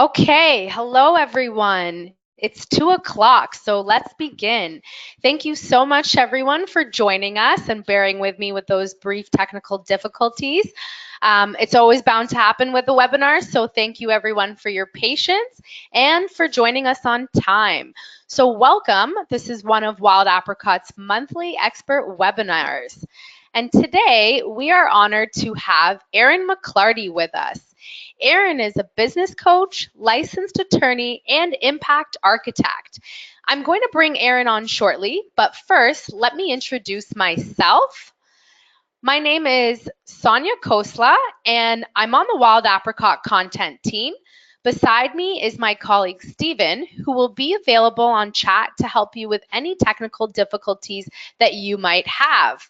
Okay, hello everyone. It's 2 o'clock, so let's begin. Thank you so much, everyone, for joining us and bearing with me with those brief technical difficulties. It's always bound to happen with the webinar, so thank you, everyone, for your patience and for joining us on time. So, welcome. This is one of Wild Apricot's monthly expert webinars. And today we are honored to have Erin Mcclarty with us. Erin is a business coach, licensed attorney, and impact architect. I'm going to bring Erin on shortly, but first, let me introduce myself. My name is Sonia Kosla, and I'm on the Wild Apricot content team. Beside me is my colleague Stephen, who will be available on chat to help you with any technical difficulties that you might have.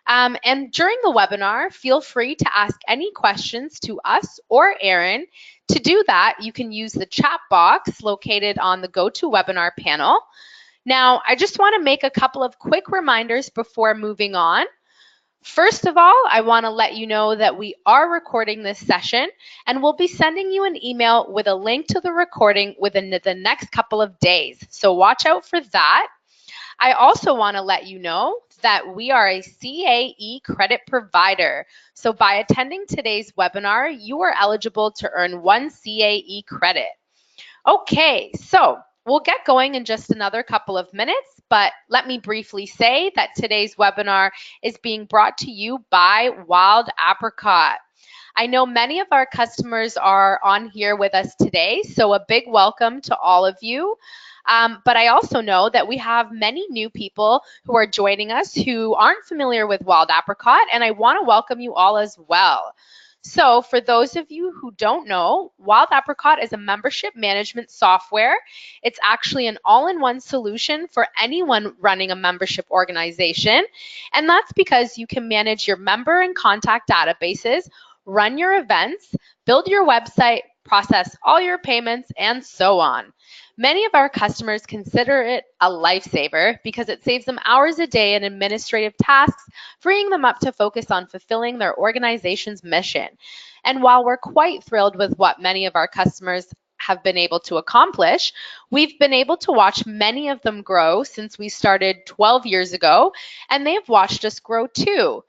And during the webinar, feel free to ask any questions to us or Erin. To do that, you can use the chat box located on the GoToWebinar panel. Now, I just want to make a couple of quick reminders before moving on. First of all, I want to let you know that we are recording this session and we'll be sending you an email with a link to the recording within the next couple of days. So watch out for that. I also want to let you know that we are a CAE credit provider. So by attending today's webinar, you are eligible to earn 1 CAE credit. Okay, so we'll get going in just another couple of minutes, but let me briefly say that today's webinar is being brought to you by Wild Apricot. I know many of our customers are on here with us today, so a big welcome to all of you. But I also know that we have many new people who are joining us who aren't familiar with Wild Apricot, and I want to welcome you all as well. So for those of you who don't know, Wild Apricot is a membership management software. It's actually an all-in-one solution for anyone running a membership organization. And that's because you can manage your member and contact databases, run your events, build your website, process all your payments, and so on. Many of our customers consider it a lifesaver because it saves them hours a day in administrative tasks, freeing them up to focus on fulfilling their organization's mission. And while we're quite thrilled with what many of our customers have been able to accomplish, we've been able to watch many of them grow since we started 12 years ago, and they've watched us grow too.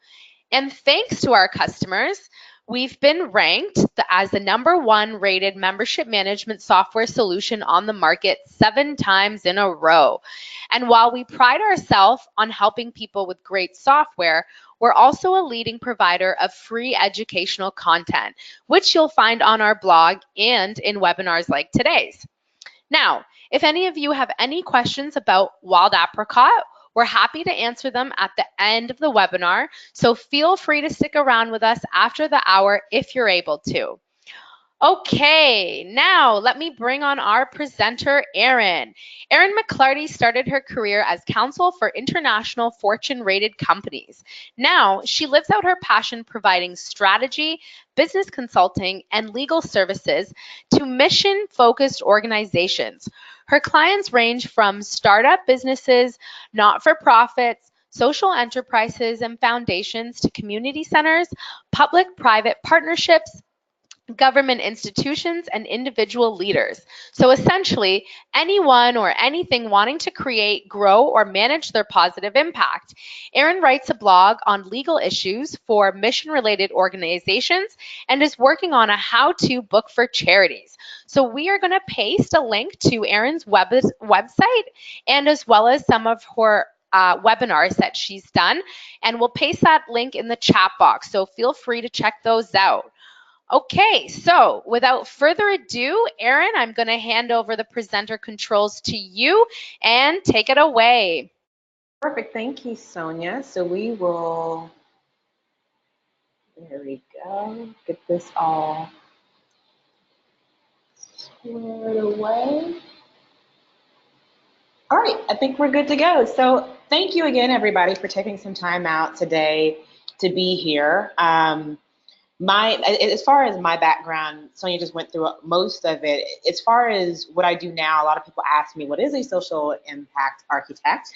And thanks to our customers, we've been ranked as the #1 rated membership management software solution on the market 7 times in a row. And while we pride ourselves on helping people with great software, we're also a leading provider of free educational content, which you'll find on our blog and in webinars like today's. Now, if any of you have any questions about Wild Apricot, we're happy to answer them at the end of the webinar, so feel free to stick around with us after the hour if you're able to. Okay, now let me bring on our presenter, Erin. Erin Mcclarty started her career as counsel for international Fortune-rated companies. Now, she lives out her passion providing strategy, business consulting, and legal services to mission-focused organizations. Her clients range from startup businesses, not-for-profits, social enterprises and foundations to community centers, public-private partnerships, government institutions, and individual leaders. So essentially, anyone or anything wanting to create, grow, or manage their positive impact. Erin writes a blog on legal issues for mission-related organizations and is working on a how-to book for charities. So we are going to paste a link to Erin's website and as well as some of her webinars that she's done, and we'll paste that link in the chat box. So feel free to check those out. Okay, so without further ado, Erin, I'm going to hand over the presenter controls to you and take it away. Perfect, thank you, Sonia. So we will, there we go, get this all squared away. All right, I think we're good to go. So thank you again, everybody, for taking some time out today to be here. As far as my background, Sonia just went through most of it. As far as what I do now, a lot of people ask me, what is a social impact architect?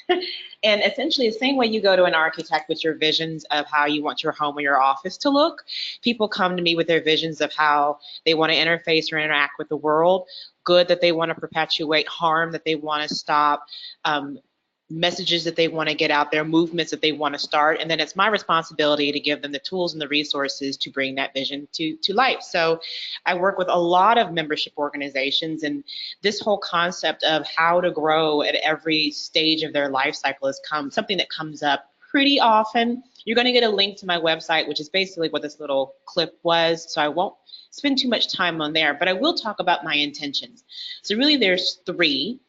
And essentially, the same way you go to an architect with your visions of how you want your home or your office to look, people come to me with their visions of how they want to interface or interact with the world, good that they want to perpetuate, harm that they want to stop, messages that they want to get out there, movements that they want to start, and then it's my responsibility to give them the tools and the resources to bring that vision to life. So I work with a lot of membership organizations, and this whole concept of how to grow at every stage of their life cycle is something that comes up pretty often. You're going to get a link to my website, which is basically what this little clip was, so I won't spend too much time on there, but I will talk about my intentions. So really there's three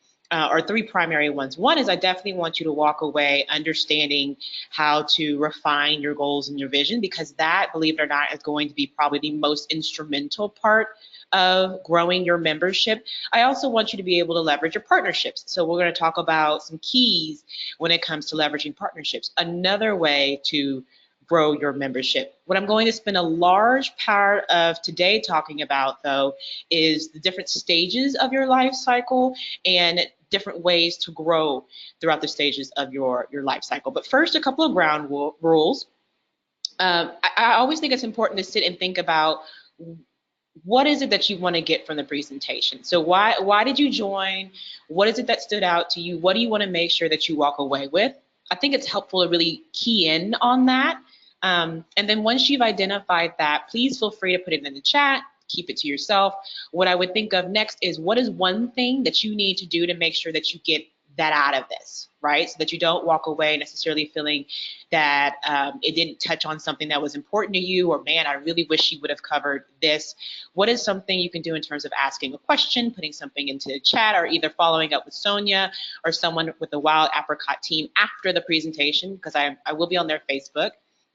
primary ones. One is I definitely want you to walk away understanding how to refine your goals and your vision, because that, believe it or not, is going to be probably the most instrumental part of growing your membership. I also want you to be able to leverage your partnerships. So we're going to talk about some keys when it comes to leveraging partnerships. Another way to grow your membership. What I'm going to spend a large part of today talking about, though, is the different stages of your life cycle and different ways to grow throughout the stages of your life cycle. But first, a couple of ground rules. I always think it's important to sit and think about what is it that you want to get from the presentation. So why did you join? What is it that stood out to you? What do you want to make sure that you walk away with? I think it's helpful to really key in on that. And then once you've identified that, please feel free to put it in the chat, keep it to yourself. What I would think of next is, what is one thing that you need to do to make sure that you get that out of this, right? So that you don't walk away necessarily feeling that it didn't touch on something that was important to you, or man, I really wish you would have covered this. What is something you can do in terms of asking a question, putting something into the chat, or either following up with Sonia or someone with the Wild Apricot team after the presentation, because I will be on their Facebook.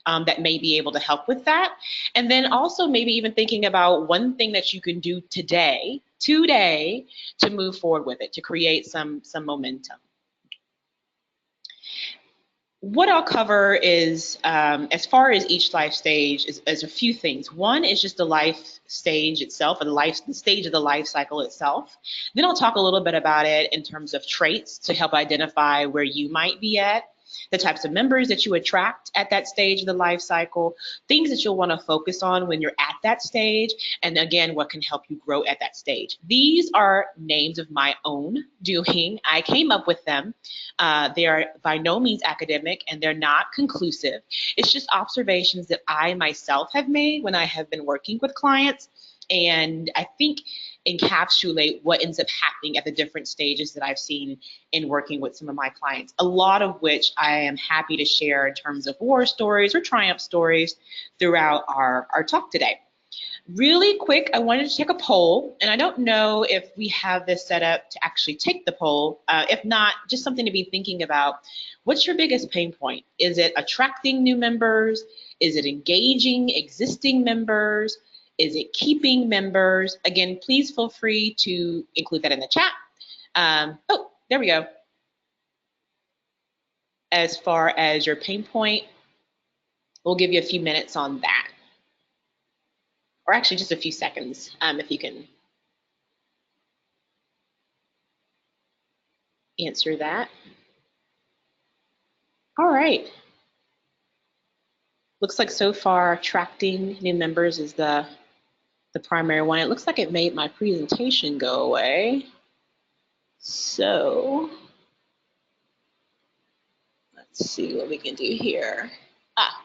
That may be able to help with that. And then also maybe even thinking about one thing that you can do today, to move forward with it, to create some momentum. What I'll cover is, as far as each life stage, is a few things. One is just the life stage itself, or the stage of the life cycle itself. Then I'll talk a little bit about it in terms of traits to help identify where you might be at, the types of members that you attract at that stage of the life cycle, things that you'll want to focus on when you're at that stage, and again, what can help you grow at that stage. These are names of my own doing. I came up with them. They are by no means academic, and they're not conclusive. It's just observations that I myself have made when I have been working with clients, and I think encapsulate what ends up happening at the different stages that I've seen in working with some of my clients, a lot of which I am happy to share in terms of war stories or triumph stories throughout our talk today. Really quick, I wanted to take a poll, and I don't know if we have this set up to actually take the poll. If not, just something to be thinking about. What's your biggest pain point? Is it attracting new members? Is it engaging existing members? Is it keeping members? Again, please feel free to include that in the chat. Oh, there we go. As far as your pain point, we'll give you a few minutes on that. Or actually just a few seconds, if you can answer that. All right. Looks like so far attracting new members is the primary one. It looks like it made my presentation go away. So let's see what we can do here.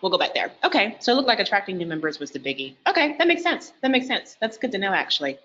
We'll go back there. Okay, so it looked like attracting new members was the biggie. Okay, that makes sense. That makes sense. That's good to know, actually.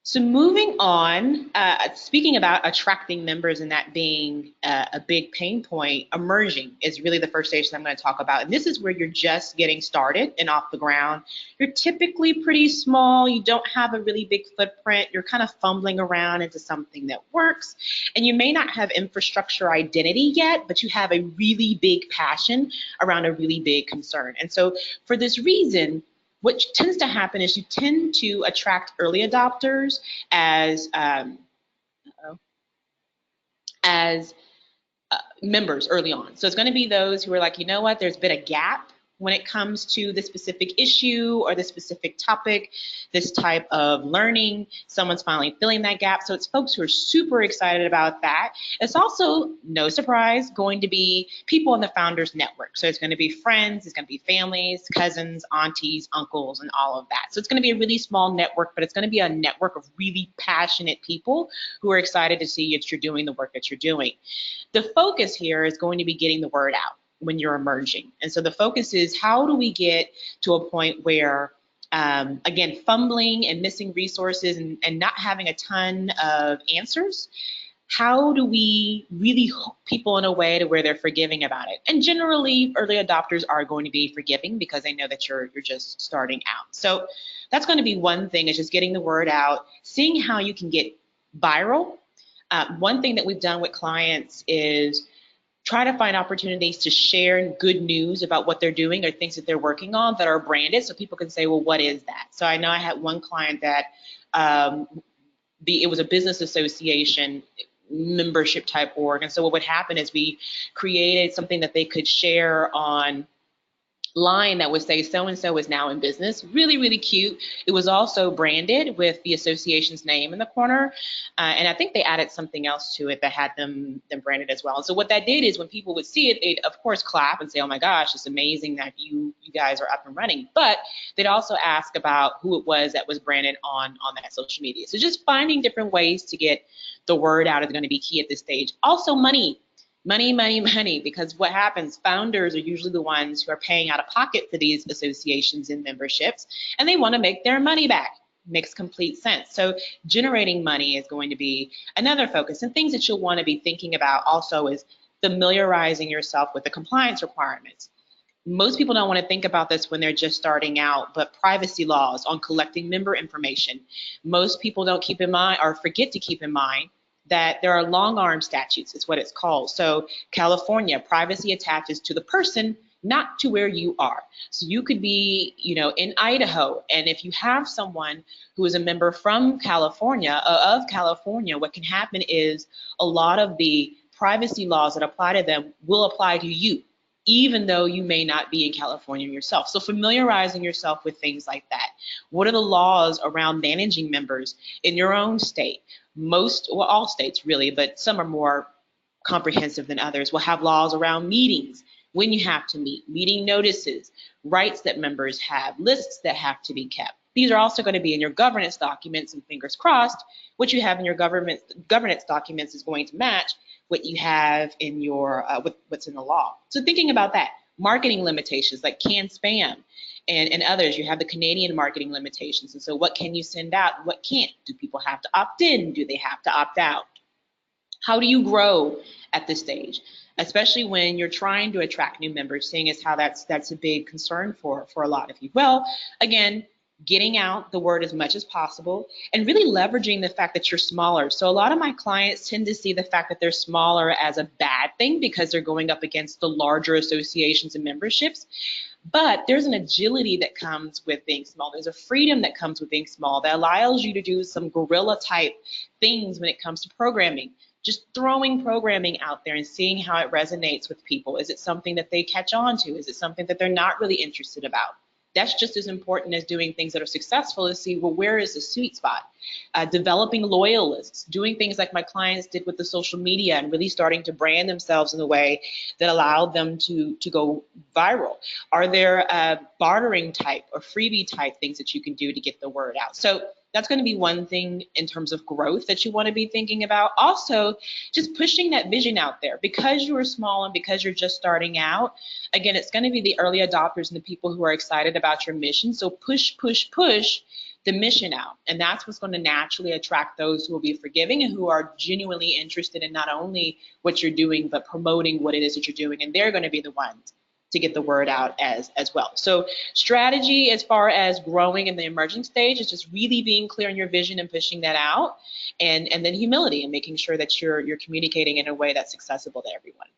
So moving on, speaking about attracting members and that being a big pain point, emerging is really the first stage that I'm going to talk about. And this is where you're just getting started and off the ground. You're typically pretty small. You don't have a really big footprint. You're kind of fumbling around into something that works. And you may not have infrastructure identity yet, but you have a really big passion around a really big concern. And so for this reason, what tends to happen is you tend to attract early adopters as members early on. So it's going to be those who are like, you know what, there's been a gap when it comes to the specific issue or the specific topic, this type of learning. Someone's finally filling that gap. So it's folks who are super excited about that. It's also, no surprise, going to be people in the Founders Network. So it's going to be friends, it's going to be families, cousins, aunties, uncles, and all of that. So it's going to be a really small network, but it's going to be a network of really passionate people who are excited to see that you're doing the work that you're doing. The focus here is going to be getting the word out when you're emerging. And so the focus is, how do we get to a point where, again, fumbling and missing resources and not having a ton of answers, how do we really hook people in a way to where they're forgiving about it? And generally, early adopters are going to be forgiving because they know that you're just starting out. So that's going to be one thing, is just getting the word out, seeing how you can get viral. One thing that we've done with clients is try to find opportunities to share good news about what they're doing or things that they're working on that are branded, so people can say, well, what is that? So I know I had one client that it was a business association membership type org. And so what would happen is we created something that they could share on line that would say so-and-so is now in business. Really, really cute. It was also branded with the association's name in the corner. And I think they added something else to it that had them branded as well. And so what that did is when people would see it, they'd of course clap and say, oh my gosh, it's amazing that you guys are up and running. But they'd also ask about who it was that was branded on that social media. So just finding different ways to get the word out is going to be key at this stage. Also money. Money, because what happens, founders are usually the ones who are paying out of pocket for these associations and memberships, and they want to make their money back. Makes complete sense. So generating money is going to be another focus, and things that you'll want to be thinking about also is familiarizing yourself with the compliance requirements. Most people don't want to think about this when they're just starting out, but privacy laws on collecting member information. Most people don't keep in mind or forget to keep in mind that there are long arm statutes, is what it's called. So California, privacy attaches to the person, not to where you are. So you could be, in Idaho, and if you have someone who is a member from California, what can happen is a lot of the privacy laws that apply to them will apply to you, even though you may not be in California yourself. So familiarizing yourself with things like that. What are the laws around managing members in your own state? All states really, but some are more comprehensive than others, will have laws around meetings, when you have to meet, meeting notices, rights that members have, lists that have to be kept. These are also going to be in your governance documents, and fingers crossed, what you have in your governance documents is going to match what you have in your what's in the law. So thinking about that, marketing limitations like canned spam and others. You have the Canadian marketing limitations, and so what can you send out, what can't? Do people have to opt in? Do they have to opt out? How do you grow at this stage, especially when you're trying to attract new members, seeing as how that's a big concern for a lot of you? Well, again, getting out the word as much as possible and really leveraging the fact that you're smaller. So a lot of my clients tend to see the fact that they're smaller as a bad thing because they're going up against the larger associations and memberships. But there's an agility that comes with being small. There's a freedom that comes with being small that allows you to do some guerrilla type things when it comes to programming. Just throwing programming out there and seeing how it resonates with people. Is it something that they catch on to? Is it something that they're not really interested about? That's just as important as doing things that are successful, to see, well, where is the sweet spot? Developing loyalists, doing things like my clients did with the social media and really starting to brand themselves in a way that allowed them to go viral. Are there bartering type or freebie type things that you can do to get the word out? So that's going to be one thing in terms of growth that you want to be thinking about. Also, just pushing that vision out there. Because you are small and because you're just starting out, again, it's going to be the early adopters and the people who are excited about your mission. So push the mission out. And that's what's going to naturally attract those who will be forgiving and who are genuinely interested in not only what you're doing, but promoting what it is that you're doing. And they're going to be the ones to get the word out as well. So strategy as far as growing in the emerging stage is just really being clear on your vision and pushing that out, and then humility and making sure that you're communicating in a way that's accessible to everyone.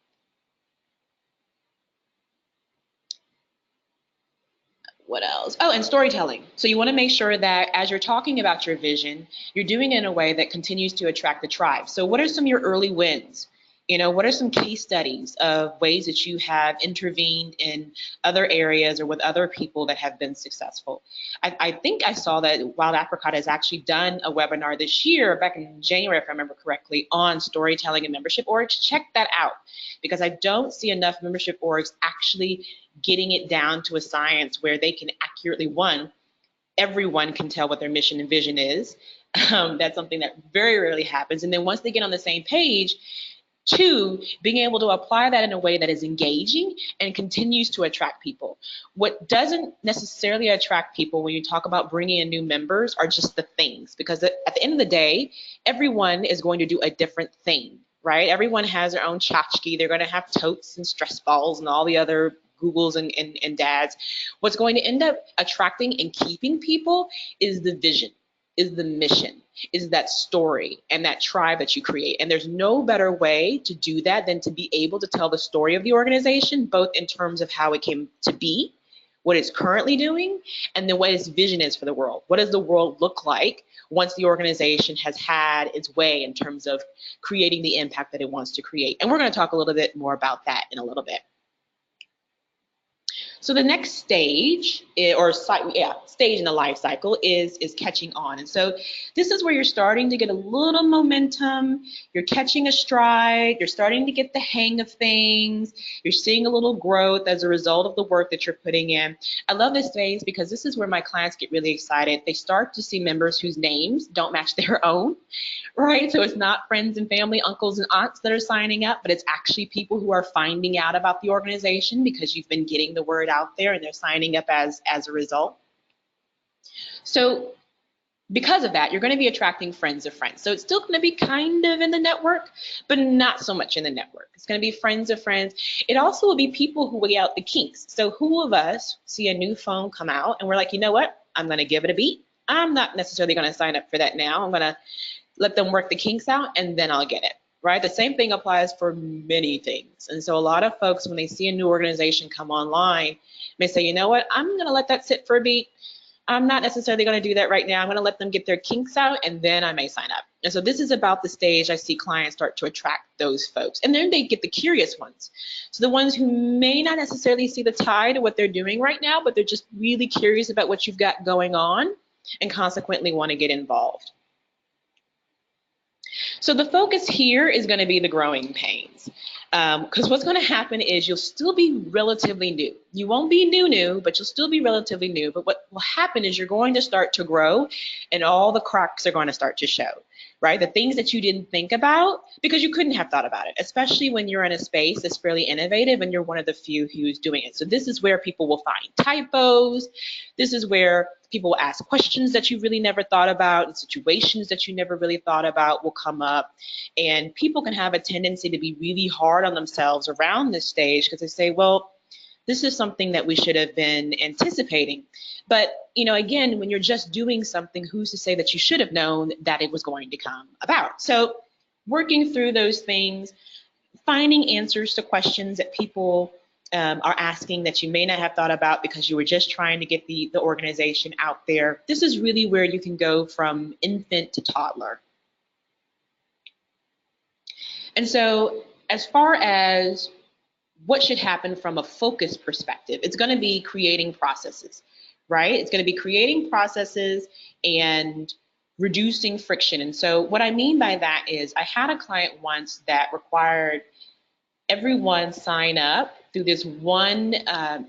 What else? Oh, and storytelling. So you want to make sure that as you're talking about your vision, you're doing it in a way that continues to attract the tribe. So what are some of your early wins? What are some case studies of ways that you have intervened in other areas or with other people that have been successful? I think I saw that Wild Apricot has actually done a webinar this year, back in January, if I remember correctly, on storytelling and membership orgs. Check that out, because I don't see enough membership orgs actually getting it down to a science where they can accurately, everyone can tell what their mission and vision is. That's something that very rarely happens. And then once they get on the same page, two, being able to apply that in a way that is engaging and continues to attract people. What doesn't necessarily attract people when you talk about bringing in new members are just the things, because at the end of the day, everyone is going to do a different thing, right? Everyone has their own tchotchke. They're going to have totes and stress balls and all the other Googles and dads. What's going to end up attracting and keeping people is the vision, is the mission, is that story and that tribe that you create. And there's no better way to do that than to be able to tell the story of the organization, both in terms of how it came to be, what it's currently doing, and then what its vision is for the world. What does the world look like once the organization has had its way in terms of creating the impact that it wants to create? And we're going to talk a little bit more about that in a little bit. So the next stage, stage in the life cycle is catching on. And so this is where you're starting to get a little momentum, you're catching a stride, you're starting to get the hang of things, you're seeing a little growth as a result of the work that you're putting in. I love this phase because this is where my clients get really excited. They start to see members whose names don't match their own, right? So it's not friends and family, uncles and aunts that are signing up, but it's actually people who are finding out about the organization because you've been getting the word out there and they're signing up as a result. So because of that, you're going to be attracting friends of friends. So it's still going to be kind of in the network, but not so much in the network. It's going to be friends of friends. It also will be people who weigh out the kinks. So who of us see a new phone come out and we're like, you know what? I'm going to give it a beat. I'm not necessarily going to sign up for that now. I'm going to let them work the kinks out and then I'll get it, right? The same thing applies for many things. And so a lot of folks, when they see a new organization come online, may say, you know what, I'm going to let that sit for a beat. I'm not necessarily going to do that right now. I'm going to let them get their kinks out and then I may sign up. And so this is about the stage I see clients start to attract those folks. And then they get the curious ones. So the ones who may not necessarily see the tie to what they're doing right now, but they're just really curious about what you've got going on and consequently want to get involved. So the focus here is going to be the growing pains, because what's going to happen is you'll still be relatively new. You won't be new, but you'll still be relatively new. But what will happen is you're going to start to grow and all the cracks are going to start to show, right? The things that you didn't think about because you couldn't have thought about it, especially when you're in a space that's fairly innovative and you're one of the few who's doing it. So this is where people will find typos. This is where people will ask questions that you really never thought about, and situations that you never really thought about will come up. And people can have a tendency to be really hard on themselves around this stage because they say, well, this is something that we should have been anticipating. But, you know, again, when you're just doing something, who's to say that you should have known that it was going to come about? So working through those things, finding answers to questions that people are asking that you may not have thought about because you were just trying to get the organization out there. This is really where you can go from infant to toddler. And so as far as what should happen from a focus perspective, it's going to be creating processes, right? It's going to be creating processes and reducing friction. And so what I mean by that is I had a client once that required everyone sign up through this one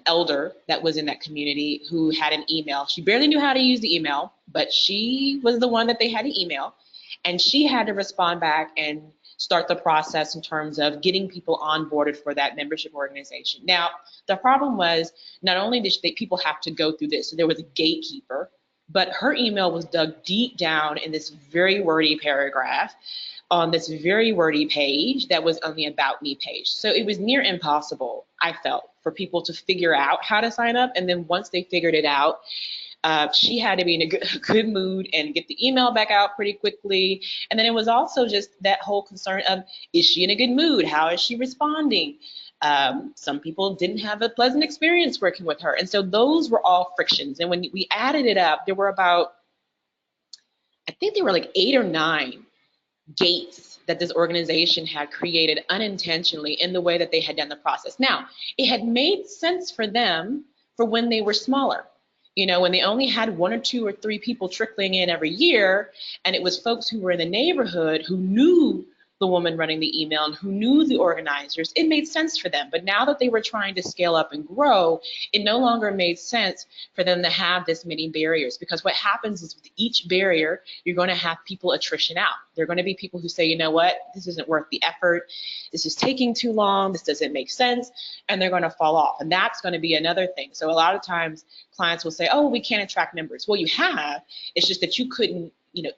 elder that was in that community who had an email. She barely knew how to use the email, but she was the one that they had to email. And she had to respond back and start the process in terms of getting people onboarded for that membership organization. Now, the problem was not only did people have to go through this, so there was a gatekeeper, but her email was dug deep down in this very wordy paragraph on this very wordy page that was on the About Me page. So it was near impossible, I felt, for people to figure out how to sign up. And then once they figured it out, she had to be in a good mood and get the email back out pretty quickly. And then it was also just that whole concern of, is she in a good mood? How is she responding? Some people didn't have a pleasant experience working with her. And so those were all frictions. And when we added it up, there were about, I think there were like 8 or 9 gates that this organization had created unintentionally in the way that they had done the process. Now, it had made sense for them for when they were smaller. You know, when they only had 1 or 2 or 3 people trickling in every year, and it was folks who were in the neighborhood who knew the woman running the email and who knew the organizers, it made sense for them. But now that they were trying to scale up and grow, it no longer made sense for them to have this many barriers, because what happens is with each barrier, you're going to have people attrition out. There are going to be people who say, you know what, this isn't worth the effort. This is taking too long. This doesn't make sense. And they're going to fall off. And that's going to be another thing. So a lot of times clients will say, oh, we can't attract members. Well, you have. It's just that you couldn't,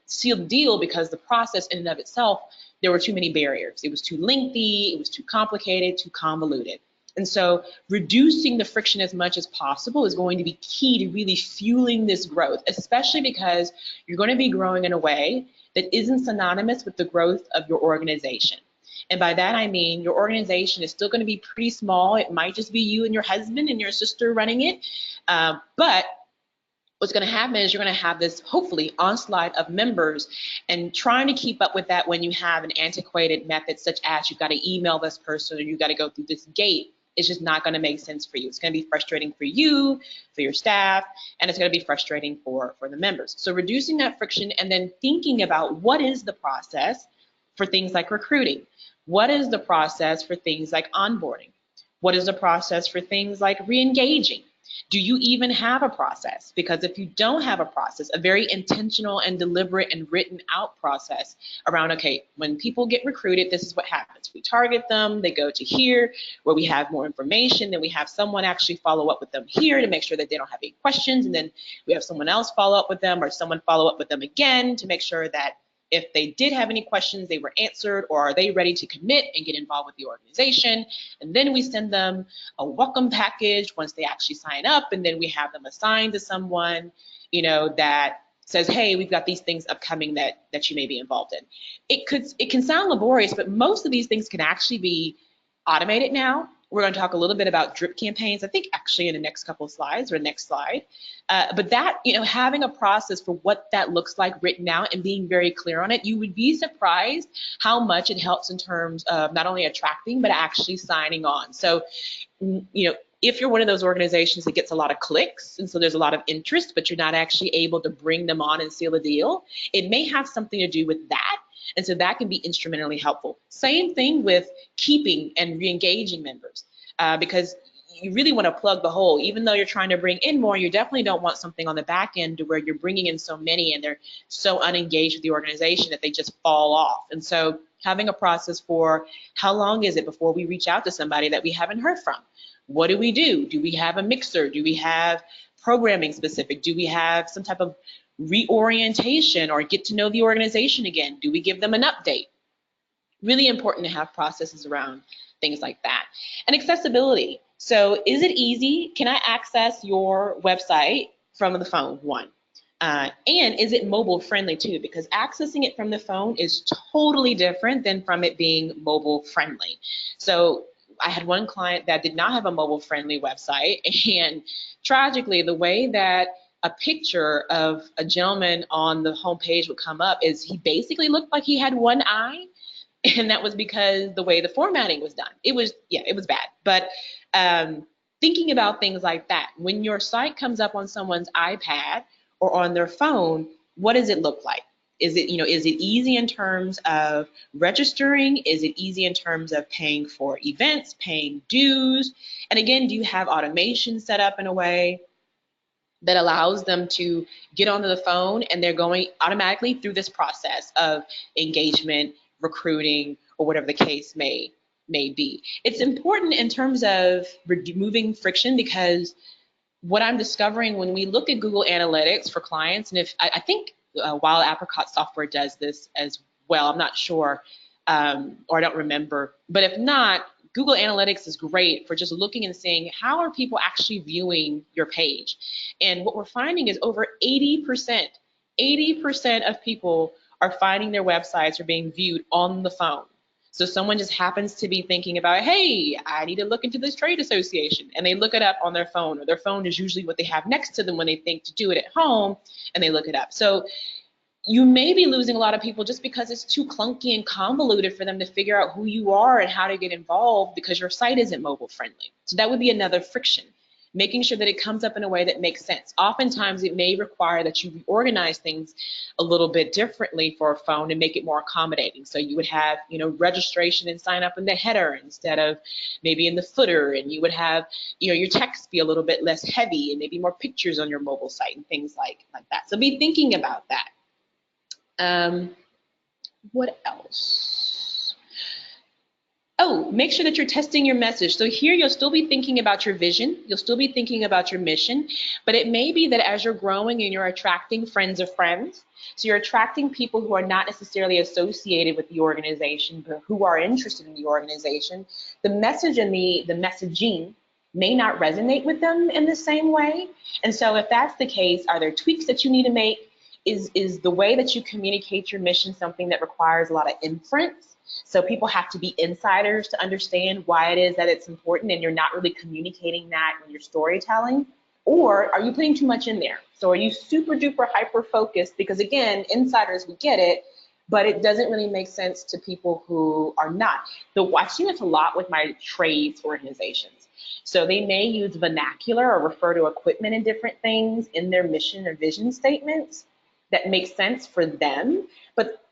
seal the deal because the process in and of itself, there were too many barriers. It was too lengthy, it was too complicated, too convoluted. And so reducing the friction as much as possible is going to be key to really fueling this growth, especially because you're going to be growing in a way that isn't synonymous with the growth of your organization. And by that, I mean your organization is still going to be pretty small. It might just be you and your husband and your sister running it. But what's going to happen is you're going to have this, hopefully, onslaught of members, and trying to keep up with that when you have an antiquated method such as you've got to email this person or you've got to go through this gate, it's just not going to make sense for you. It's going to be frustrating for you, for your staff, and it's going to be frustrating for the members. So reducing that friction and then thinking about what is the process for things like recruiting? What is the process for things like onboarding? What is the process for things like re-engaging? Do you even have a process? Because if you don't have a process, a very intentional and deliberate and written out process around, okay, when people get recruited, this is what happens. We target them, they go to here where we have more information, then we have someone actually follow up with them here to make sure that they don't have any questions, and then we have someone else follow up with them or someone follow up with them again to make sure that if they did have any questions, they were answered, or are they ready to commit and get involved with the organization? And then we send them a welcome package once they actually sign up, and then we have them assigned to someone, that says, hey, we've got these things upcoming that you may be involved in. It can sound laborious, but most of these things can actually be automated now. We're going to talk a little bit about drip campaigns, I think actually in the next couple of slides or next slide. But that, having a process for what that looks like written out and being very clear on it, you would be surprised how much it helps in terms of not only attracting, but actually signing on. So, if you're one of those organizations that gets a lot of clicks, and so there's a lot of interest, but you're not actually able to bring them on and seal a deal, it may have something to do with that. And so that can be instrumentally helpful. Same thing with keeping and re-engaging members, because you really want to plug the hole. Even though you're trying to bring in more, you definitely don't want something on the back end to where you're bringing in so many and they're so unengaged with the organization that they just fall off. And so having a process for how long is it before we reach out to somebody that we haven't heard from? What do we do? Do we have a mixer? Do we have programming specific? Do we have some type of reorientation or get to know the organization again? Do we give them an update? Really important to have processes around things like that. And accessibility. So is it easy? Can I access your website from the phone? One. And is it mobile friendly too? Because accessing it from the phone is totally different than from it being mobile friendly. So I had one client that did not have a mobile friendly website, and tragically the way that a picture of a gentleman on the homepage would come up is he basically looked like he had one eye, and that was because the way the formatting was done. It was bad. But thinking about things like that, when your site comes up on someone's iPad or on their phone, what does it look like? Is it easy in terms of registering? Is it easy in terms of paying for events, paying dues? And again, do you have automation set up in a way that allows them to get onto the phone and they're going automatically through this process of engagement, recruiting, or whatever the case may be? It's important in terms of removing friction, because what I'm discovering when we look at Google Analytics for clients, and if I think Wild Apricot software does this as well, I'm not sure, or I don't remember, but if not, Google Analytics is great for just looking and seeing how are people actually viewing your page. And what we're finding is over 80% of people are finding their websites are being viewed on the phone. So someone just happens to be thinking about, hey, I need to look into this trade association, and they look it up on their phone, or their phone is usually what they have next to them when they think to do it at home, and they look it up. So you may be losing a lot of people just because it's too clunky and convoluted for them to figure out who you are and how to get involved because your site isn't mobile friendly. So that would be another friction, making sure that it comes up in a way that makes sense. Oftentimes it may require that you reorganize things a little bit differently for a phone and make it more accommodating. So you would have, registration and sign up in the header instead of maybe in the footer, and you would have, your text be a little bit less heavy and maybe more pictures on your mobile site and things like that. So be thinking about that. What else? Oh, make sure that you're testing your message. So here you'll still be thinking about your vision. You'll still be thinking about your mission, but it may be that as you're growing and you're attracting friends of friends, so you're attracting people who are not necessarily associated with the organization, but who are interested in the organization, the message and the messaging may not resonate with them in the same way. And so if that's the case, are there tweaks that you need to make? Is the way that you communicate your mission something that requires a lot of inference? So people have to be insiders to understand why it is that it's important, and you're not really communicating that when you're storytelling? Or are you putting too much in there? So are you super duper hyper focused? Because again, insiders, we get it, but it doesn't really make sense to people who are not. I've seen this a lot with my trades organizations. So they may use vernacular or refer to equipment and different things in their mission or vision statements that makes sense for them. But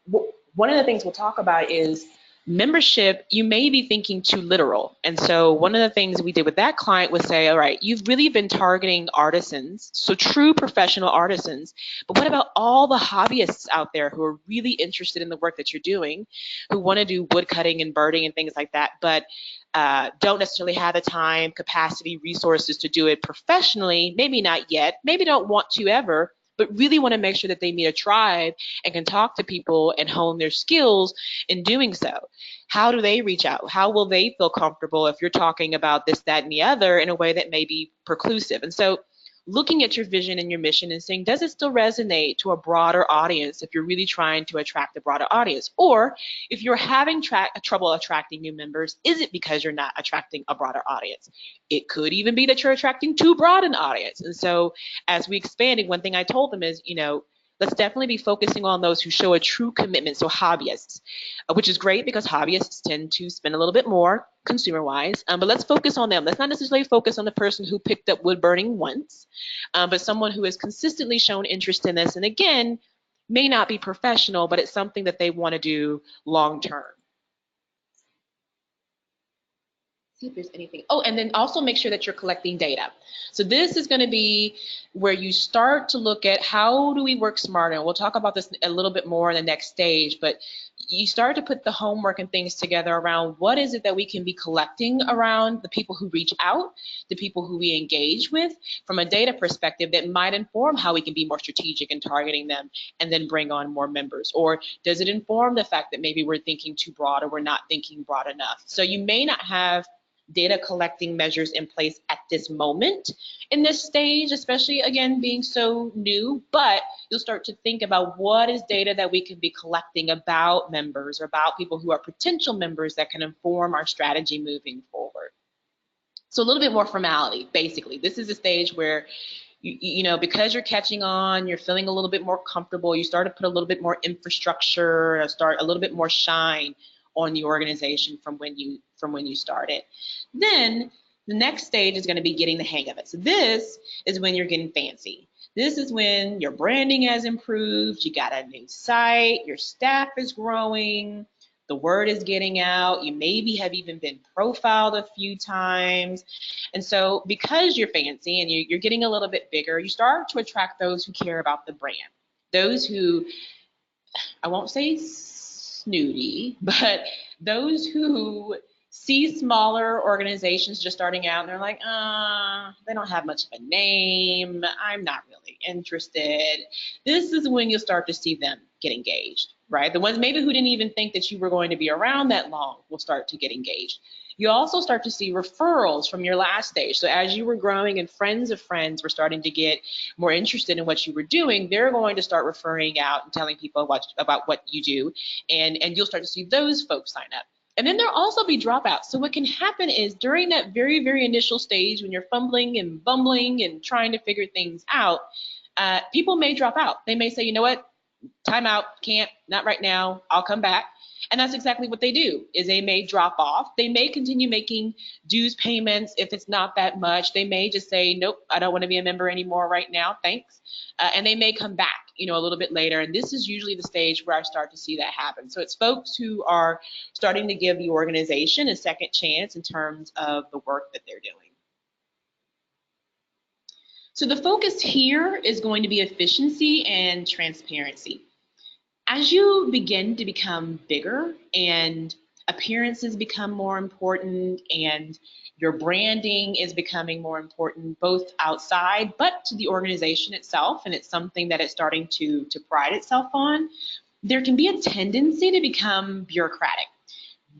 one of the things we'll talk about is membership. You may be thinking too literal. And so one of the things we did with that client was say, all right, you've really been targeting artisans, so true professional artisans, but what about all the hobbyists out there who are really interested in the work that you're doing, who want to do wood cutting and birding and things like that, but don't necessarily have the time, capacity, resources to do it professionally, maybe not yet, maybe don't want to ever, but really want to make sure that they meet a tribe and can talk to people and hone their skills in doing so. How do they reach out? How will they feel comfortable if you're talking about this, that, and the other in a way that may be preclusive? And so looking at your vision and your mission and saying, does it still resonate to a broader audience if you're really trying to attract a broader audience? Or if you're having trouble attracting new members, is it because you're not attracting a broader audience? It could even be that you're attracting too broad an audience. And so as we expanded, one thing I told them is, let's definitely be focusing on those who show a true commitment, so hobbyists, which is great because hobbyists tend to spend a little bit more consumer-wise, but let's focus on them. Let's not necessarily focus on the person who picked up wood burning once, but someone who has consistently shown interest in this, and again, may not be professional, but it's something that they want to do long-term. See if there's anything. Oh, and then also make sure that you're collecting data. So this is going to be where you start to look at how do we work smarter. And we'll talk about this a little bit more in the next stage, but you start to put the homework and things together around what is it that we can be collecting around the people who reach out, the people who we engage with from a data perspective that might inform how we can be more strategic in targeting them and then bring on more members. Or does it inform the fact that maybe we're thinking too broad or we're not thinking broad enough? So you may not have data collecting measures in place at this moment in this stage, especially again being so new, but you'll start to think about what is data that we can be collecting about members or about people who are potential members that can inform our strategy moving forward. So a little bit more formality, basically. This is a stage where because you're catching on, you're feeling a little bit more comfortable, you start to put a little bit more infrastructure, start a little bit more shine on the organization from when you started. Then the next stage is going to be getting the hang of it. So this is when you're getting fancy. This is when your branding has improved, you got a new site, your staff is growing, the word is getting out, you maybe have even been profiled a few times. And so because you're fancy and you're getting a little bit bigger, you start to attract those who care about the brand. Those who, I won't say snooty, but those who see smaller organizations just starting out and they're like, they don't have much of a name, I'm not really interested. This is when you'll start to see them get engaged, right? The ones maybe who didn't even think that you were going to be around that long will start to get engaged. You also start to see referrals from your last stage. So as you were growing and friends of friends were starting to get more interested in what you were doing, they're going to start referring out and telling people about what you do, and you'll start to see those folks sign up. And then there'll also be dropouts. So what can happen is during that very, very initial stage when you're fumbling and bumbling and trying to figure things out, people may drop out. They may say, you know what, time out, can't, not right now, I'll come back. And that's exactly what they do, is they may drop off. They may continue making dues payments if it's not that much. They may just say, nope, I don't want to be a member anymore right now, thanks. And they may come back, a little bit later. And this is usually the stage where I start to see that happen. So it's folks who are starting to give the organization a second chance in terms of the work that they're doing. So the focus here is going to be efficiency and transparency. As you begin to become bigger and appearances become more important and your branding is becoming more important both outside but to the organization itself, and it's something that it's starting to pride itself on, there can be a tendency to become bureaucratic,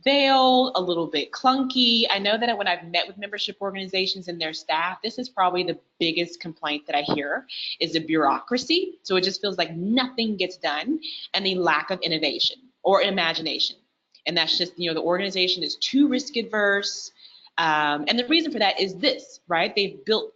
veiled, a little bit clunky. I know that when I've met with membership organizations and their staff, this is probably the biggest complaint that I hear is the bureaucracy. So it just feels like nothing gets done and the lack of innovation or imagination. And that's just, the organization is too risk adverse. And the reason for that is this, right? They've built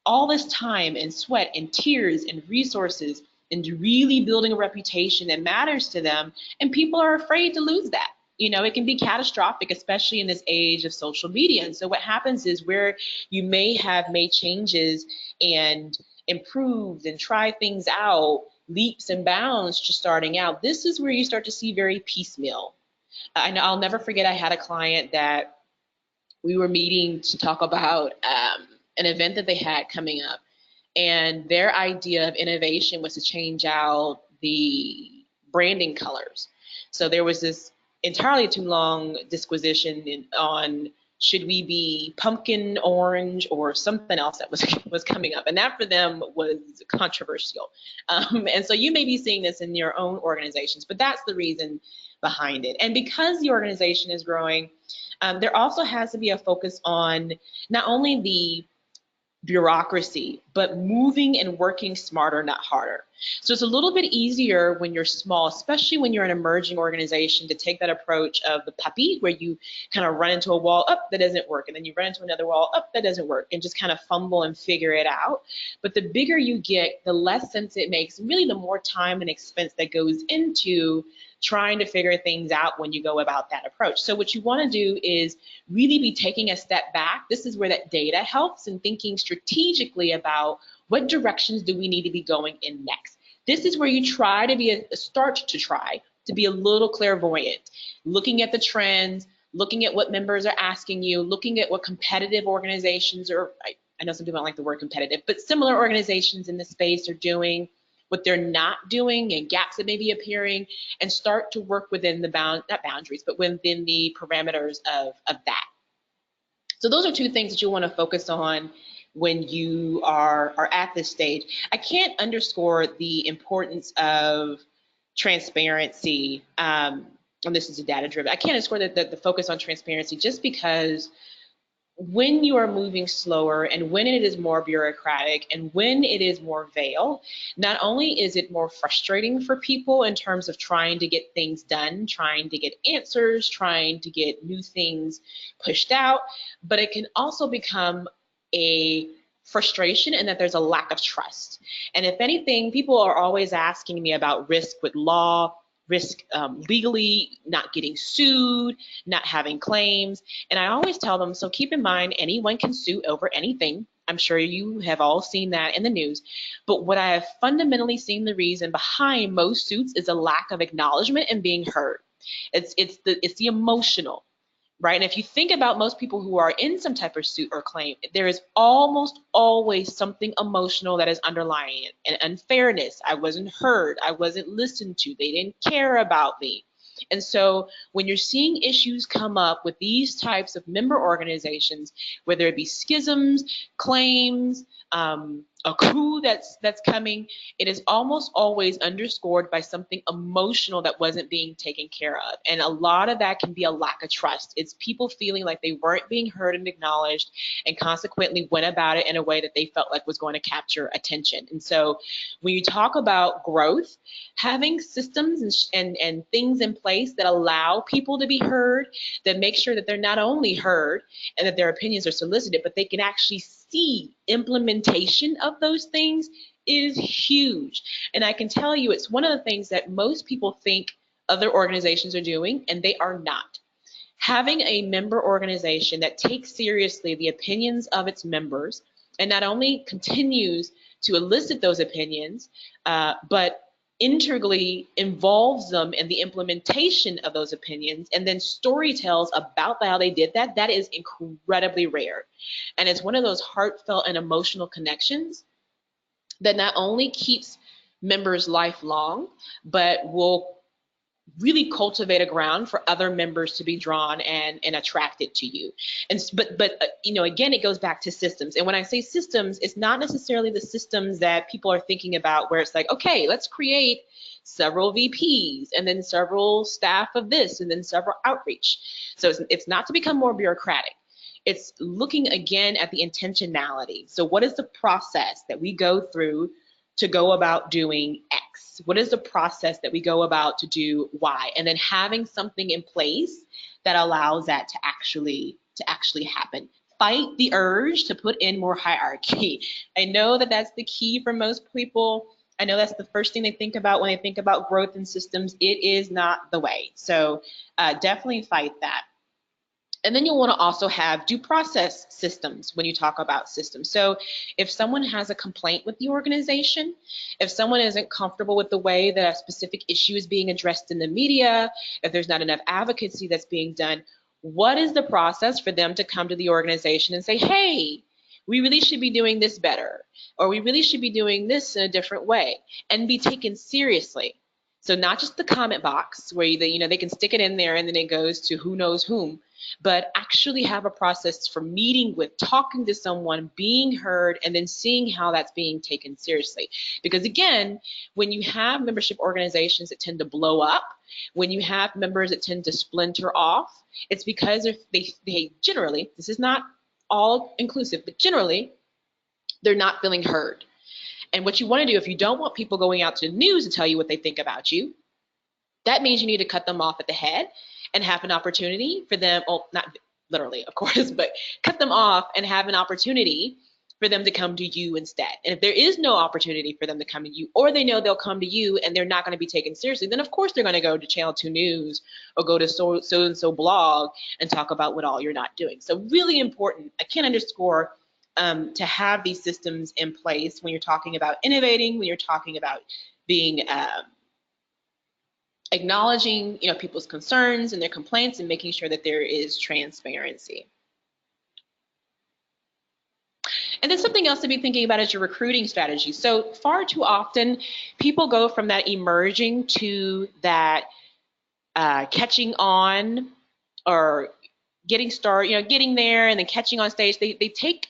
all this time and sweat and tears and resources into really building a reputation that matters to them. And people are afraid to lose that. It can be catastrophic, especially in this age of social media. And so what happens is where you may have made changes and improved and tried things out, leaps and bounds just starting out, this is where you start to see very piecemeal. I know I'll never forget I had a client that we were meeting to talk about an event that they had coming up. And their idea of innovation was to change out the branding colors. So there was this entirely too long disquisition on should we be pumpkin orange or something else that was coming up, and that for them was controversial. And so you may be seeing this in your own organizations, but that's the reason behind it. And because the organization is growing, there also has to be a focus on not only the bureaucracy, but moving and working smarter, not harder. So it's a little bit easier when you're small, especially when you're an emerging organization, to take that approach of the puppy, where you kind of run into a wall, up, that doesn't work, and then you run into another wall, up, that doesn't work, and just kind of fumble and figure it out. But the bigger you get, the less sense it makes, really the more time and expense that goes into trying to figure things out when you go about that approach. So what you want to do is really be taking a step back. This is where that data helps, and thinking strategically about what directions do we need to be going in next. This is where you try to be try to be a little clairvoyant, looking at the trends, looking at what members are asking you, looking at what competitive organizations are, I know some people don't like the word competitive, but similar organizations in the space are doing, what they're not doing, and gaps that may be appearing, and start to work within the not boundaries, but within the parameters of that. So those are two things that you want to focus on when you are at this stage. I can't underscore the importance of transparency, and this is a data-driven. I can't underscore the focus on transparency, just because when you are moving slower and when it is more bureaucratic and when it is more veiled, not only is it more frustrating for people in terms of trying to get things done, trying to get answers, trying to get new things pushed out, but it can also become a frustration in that there's a lack of trust. And if anything, people are always asking me about risk with law, risk legally not getting sued, not having claims. And I always tell them, so keep in mind, anyone can sue over anything. I'm sure you have all seen that in the news. But what I have fundamentally seen the reason behind most suits is a lack of acknowledgement and being heard. It's the emotional, right? And if you think about most people who are in some type of suit or claim, there is almost always something emotional that is underlying it. An unfairness, I wasn't heard, I wasn't listened to, they didn't care about me. And so when you're seeing issues come up with these types of member organizations, whether it be schisms, claims, a coup that's coming, it is almost always underscored by something emotional that wasn't being taken care of. And a lot of that can be a lack of trust. It's people feeling like they weren't being heard and acknowledged, and consequently went about it in a way that they felt like was going to capture attention. And so when you talk about growth, having systems and things in place that allow people to be heard, that make sure that they're not only heard and that their opinions are solicited, but they can actually see implementation of those things, is huge. And I can tell you it's one of the things that most people think other organizations are doing, and they are not. Having a member organization that takes seriously the opinions of its members and not only continues to elicit those opinions, but integrally involves them in the implementation of those opinions and then story tells about how they did that, that is incredibly rare. And it's one of those heartfelt and emotional connections that not only keeps members lifelong, but will really cultivate a ground for other members to be drawn and attracted to you. And but you know, again, it goes back to systems. And when I say systems, it's not necessarily the systems that people are thinking about where it's like, okay, let's create several VPs and then several staff of this and then several outreach. So it's not to become more bureaucratic. It's looking again at the intentionality. So what is the process that we go through to go about doing X? What is the process that we go about to do Y? And then having something in place that allows that to actually happen. Fight the urge to put in more hierarchy. I know that that's the key for most people. I know that's the first thing they think about when they think about growth in systems. It is not the way. So definitely fight that. And then you'll want to also have due process systems when you talk about systems. So if someone has a complaint with the organization, if someone isn't comfortable with the way that a specific issue is being addressed in the media, if there's not enough advocacy that's being done, what is the process for them to come to the organization and say, hey, we really should be doing this better, or we really should be doing this in a different way, and be taken seriously. So not just the comment box where they can stick it in there and then it goes to who knows whom, but actually have a process for meeting with, talking to someone, being heard, and then seeing how that's being taken seriously. Because again, when you have membership organizations that tend to blow up, when you have members that tend to splinter off, it's because they generally, this is not all inclusive, but generally, they're not feeling heard. And what you want to do, if you don't want people going out to the news to tell you what they think about you, that means you need to cut them off at the head and have an opportunity for them, well, not literally, of course, but cut them off and have an opportunity for them to come to you instead. And if there is no opportunity for them to come to you, or they know they'll come to you and they're not going to be taken seriously, then of course they're going to go to Channel 2 News or go to so-and-so blog and talk about what all you're not doing. So really important, I can't underscore to have these systems in place when you're talking about innovating, when you're talking about being acknowledging people's concerns and their complaints and making sure that there is transparency. And then something else to be thinking about is your recruiting strategy. So far too often, people go from that emerging to that catching on or getting started, getting there and then catching on stage. They take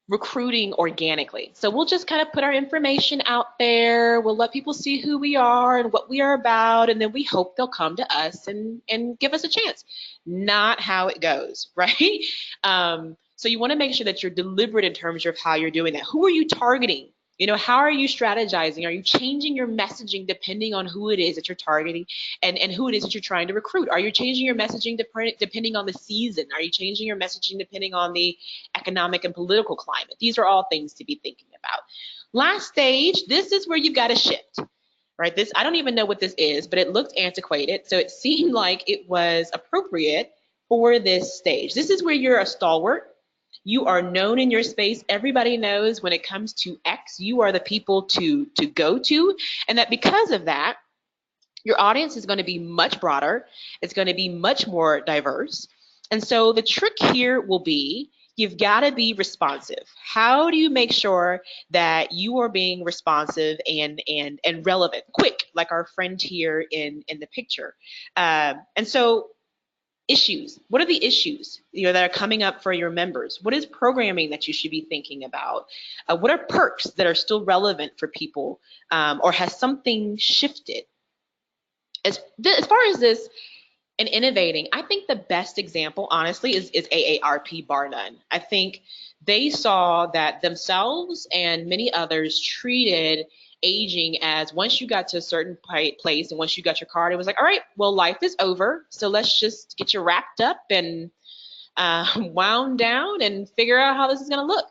recruiting organically. So we'll just kind of put our information out there. We'll let people see who we are and what we are about, and then we hope they'll come to us and give us a chance. Not how it goes, right? So you want to make sure that you're deliberate in terms of how you're doing that. Who are you targeting? How are you strategizing? Are you changing your messaging depending on who it is that you're targeting and who it is that you're trying to recruit? Are you changing your messaging depending on the season? Are you changing your messaging depending on the economic and political climate? These are all things to be thinking about. Last stage, this is where you've got to shift, right? This, I don't even know what this is, but it looked antiquated. So it seemed like it was appropriate for this stage. This is where you're a stalwart. You are known in your space. Everybody knows when it comes to X, you are the people to go to. And that because of that, your audience is going to be much broader. It's going to be much more diverse. And so the trick here will be, you've got to be responsive. How do you make sure that you are being responsive and relevant, quick, like our friend here in the picture? And so issues. What are the issues that are coming up for your members? What is programming that you should be thinking about? What are perks that are still relevant for people, or has something shifted? As far as this and innovating, I think the best example, honestly, is AARP, bar none. I think they saw that themselves and many others treated aging as, once you got to a certain place and once you got your card, it was like, all right, well, life is over, so let's just get you wrapped up and wound down and figure out how this is going to look.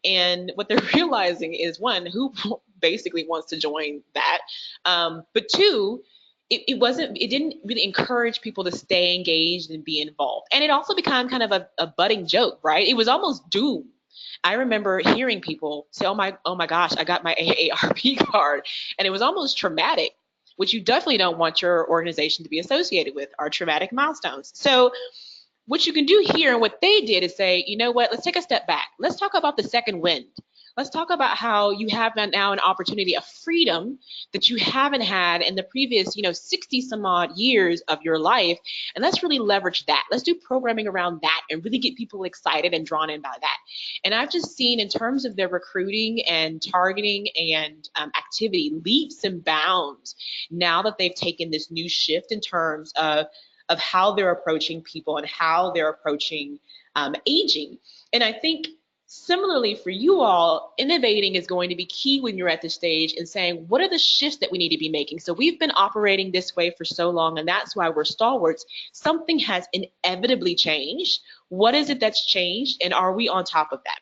And what they're realizing is, one, who basically wants to join that, but two, it didn't really encourage people to stay engaged and be involved. And it also became kind of a budding joke, right? It was almost doom. I remember hearing people say, oh my gosh, I got my AARP card. And it was almost traumatic, which you definitely don't want your organization to be associated with, are traumatic milestones. So what you can do here, and what they did, is say, you know what, let's take a step back. Let's talk about the second wind. Let's talk about how you have now an opportunity of freedom that you haven't had in the previous, 60 some odd years of your life. And let's really leverage that. Let's do programming around that and really get people excited and drawn in by that. And I've just seen, in terms of their recruiting and targeting and activity, leaps and bounds now that they've taken this new shift in terms of how they're approaching people and how they're approaching aging. And I think similarly for you all, innovating is going to be key when you're at this stage and saying, what are the shifts that we need to be making? So we've been operating this way for so long, and that's why we're stalwarts. Something has inevitably changed. What is it that's changed? And are we on top of that?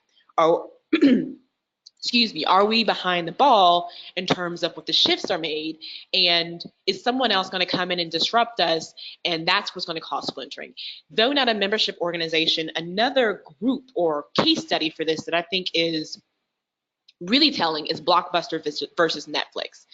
Are we behind the ball in terms of what the shifts are made? And is someone else going to come in and disrupt us? And that's what's going to cause splintering. Though not a membership organization, another group or case study for this that I think is really telling is Blockbuster versus Netflix.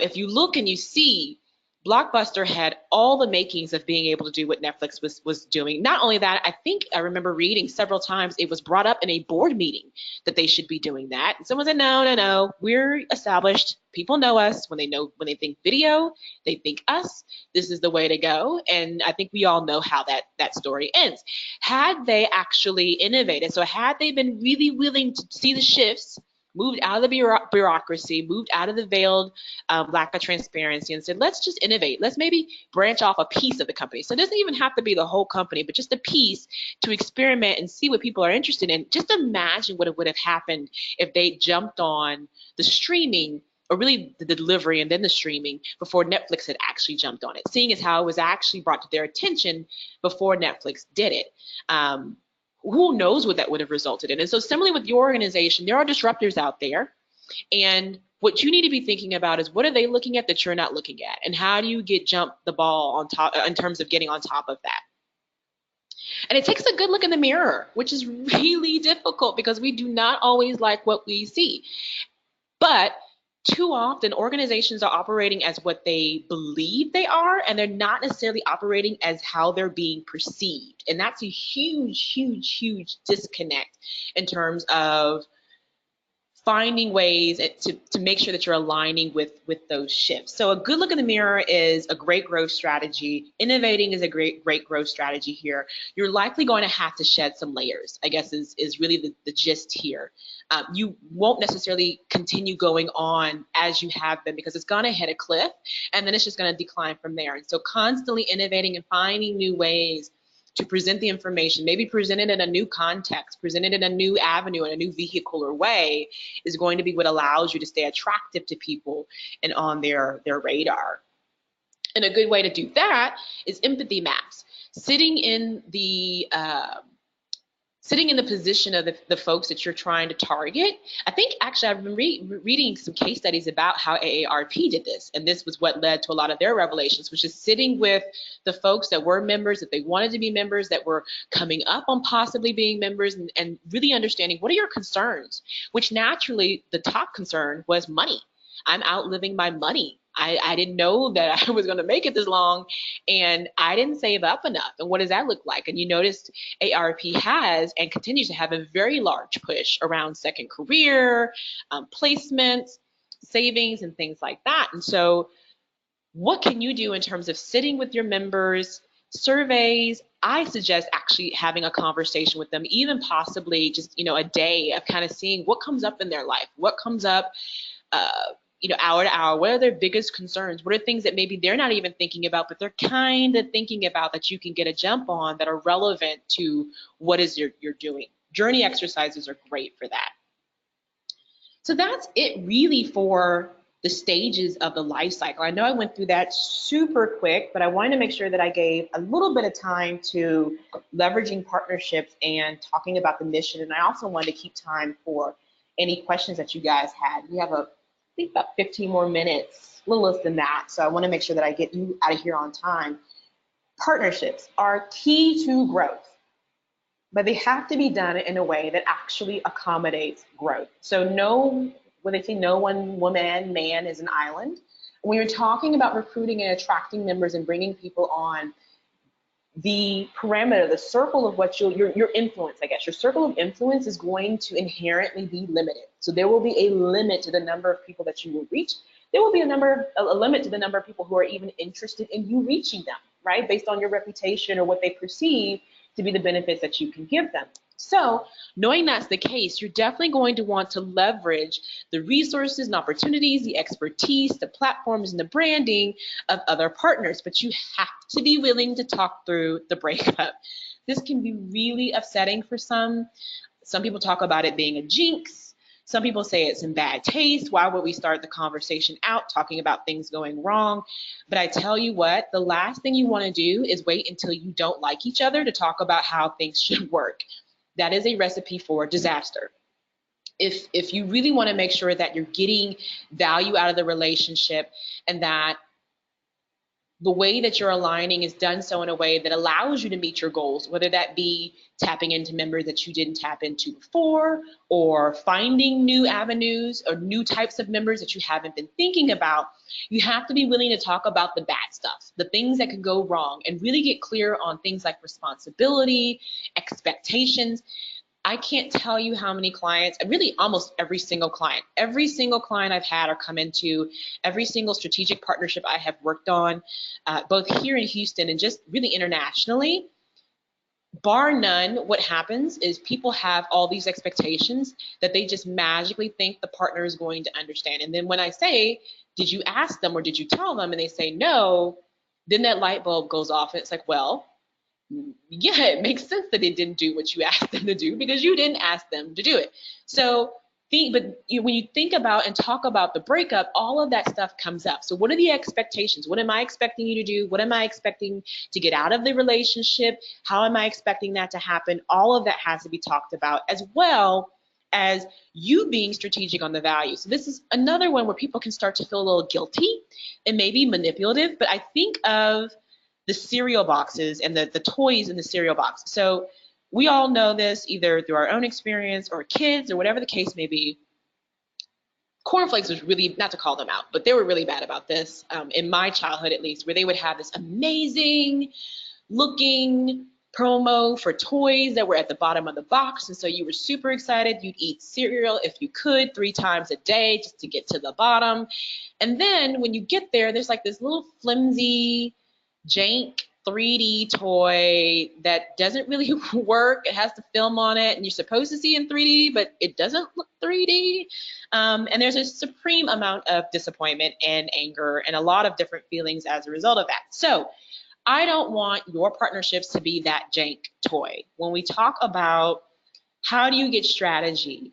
If you look and you see, Blockbuster had all the makings of being able to do what Netflix was doing. Not only that, I think I remember reading several times it was brought up in a board meeting that they should be doing that. And someone said, no, we're established. People know us. When they think video, they think us. This is the way to go. And I think we all know how that story ends. Had they actually innovated, so had they been really willing to see the shifts, moved out of the bureaucracy, moved out of the veiled lack of transparency, and said, let's just innovate. Let's maybe branch off a piece of the company. So it doesn't even have to be the whole company, but just a piece to experiment and see what people are interested in. Just imagine what would have happened if they jumped on the streaming, or really the delivery and then the streaming, before Netflix had actually jumped on it, seeing as how it was actually brought to their attention before Netflix did it. Who knows what that would have resulted in. And so similarly with your organization, there are disruptors out there. And what you need to be thinking about is, what are they looking at that you're not looking at? And how do you jump the ball on top in terms of getting on top of that? And it takes a good look in the mirror, which is really difficult because we do not always like what we see. But too often organizations are operating as what they believe they are, and they're not necessarily operating as how they're being perceived. And that's a huge disconnect in terms of finding ways to make sure that you're aligning with those shifts. So a good look in the mirror is a great growth strategy. Innovating is a great growth strategy here. You're likely going to have to shed some layers, I guess is really the gist here. You won't necessarily continue going on as you have been, because it's going to hit a cliff and then it's just going to decline from there. And so constantly innovating and finding new ways to present the information, maybe present it in a new context, present it in a new avenue, in a new vehicular way, is going to be what allows you to stay attractive to people and on their radar. And a good way to do that is empathy maps. Sitting in the position of the folks that you're trying to target. I think actually I've been reading some case studies about how AARP did this, and this was what led to a lot of their revelations, which is sitting with the folks that were members, that they wanted to be members, that were coming up on possibly being members, and really understanding, what are your concerns? Which naturally the top concern was money. I'm outliving my money. I didn't know that I was going to make it this long, and I didn't save up enough. And what does that look like? And you noticed AARP has and continues to have a very large push around second career, placements, savings, and things like that. And so what can you do in terms of sitting with your members, surveys? I suggest actually having a conversation with them, even possibly just, a day of kind of seeing what comes up in their life, what comes up hour to hour. What are their biggest concerns? What are things that maybe they're not even thinking about, but they're kind of thinking about, that you can get a jump on, that are relevant to what is you're doing. Journey exercises are great for that. So that's it really for the stages of the life cycle. I know I went through that super quick, but I wanted to make sure that I gave a little bit of time to leveraging partnerships and talking about the mission. And I also wanted to keep time for any questions that you guys had. We have I think about 15 more minutes, a little less than that. So I want to make sure that I get you out of here on time. Partnerships are key to growth, but they have to be done in a way that actually accommodates growth. So when they say no one woman, man is an island, when you're talking about recruiting and attracting members and bringing people on, the parameter, the circle of what your influence, I guess, your circle of influence is going to inherently be limited. So there will be a limit to the number of people that you will reach. There will be a limit to the number of people who are even interested in you reaching them, right? Based on your reputation or what they perceive to be the benefits that you can give them. So knowing that's the case, you're definitely going to want to leverage the resources and opportunities, the expertise, the platforms, and the branding of other partners, but you have to be willing to talk through the breakup. This can be really upsetting for some. Some people talk about it being a jinx. Some people say it's in bad taste. Why would we start the conversation out talking about things going wrong? But I tell you what, the last thing you want to do is wait until you don't like each other to talk about how things should work. That is a recipe for disaster. If you really want to make sure that you're getting value out of the relationship and that the way that you're aligning is done so in a way that allows you to meet your goals, whether that be tapping into members that you didn't tap into before, or finding new avenues or new types of members that you haven't been thinking about, you have to be willing to talk about the bad stuff, the things that could go wrong, and really get clear on things like responsibility, expectations. I can't tell you how many clients, really almost every single client I've had or come into, every single strategic partnership I have worked on, both here in Houston and just really internationally, bar none, what happens is people have all these expectations that they just magically think the partner is going to understand. And then when I say, did you ask them or did you tell them? And they say no, then that light bulb goes off and it's like, well, yeah, it makes sense that they didn't do what you asked them to do because you didn't ask them to do it. So when you think about and talk about the breakup, all of that stuff comes up. So what are the expectations? What am I expecting you to do? What am I expecting to get out of the relationship? How am I expecting that to happen? All of that has to be talked about, as well as you being strategic on the value. So this is another one where people can start to feel a little guilty and maybe manipulative, but I think of the cereal boxes and the toys in the cereal box. So we all know this either through our own experience or kids or whatever the case may be. Cornflakes was really, not to call them out, but they were really bad about this, in my childhood at least, where they would have this amazing looking promo for toys that were at the bottom of the box. And so you were super excited. You'd eat cereal if you could 3 times a day just to get to the bottom. And then when you get there, there's like this little flimsy jank 3D toy that doesn't really work. It has the film on it and you're supposed to see in 3D, but it doesn't look 3D. And there's a supreme amount of disappointment and anger and a lot of different feelings as a result of that. So I don't want your partnerships to be that jank toy. When we talk about how do you get strategy,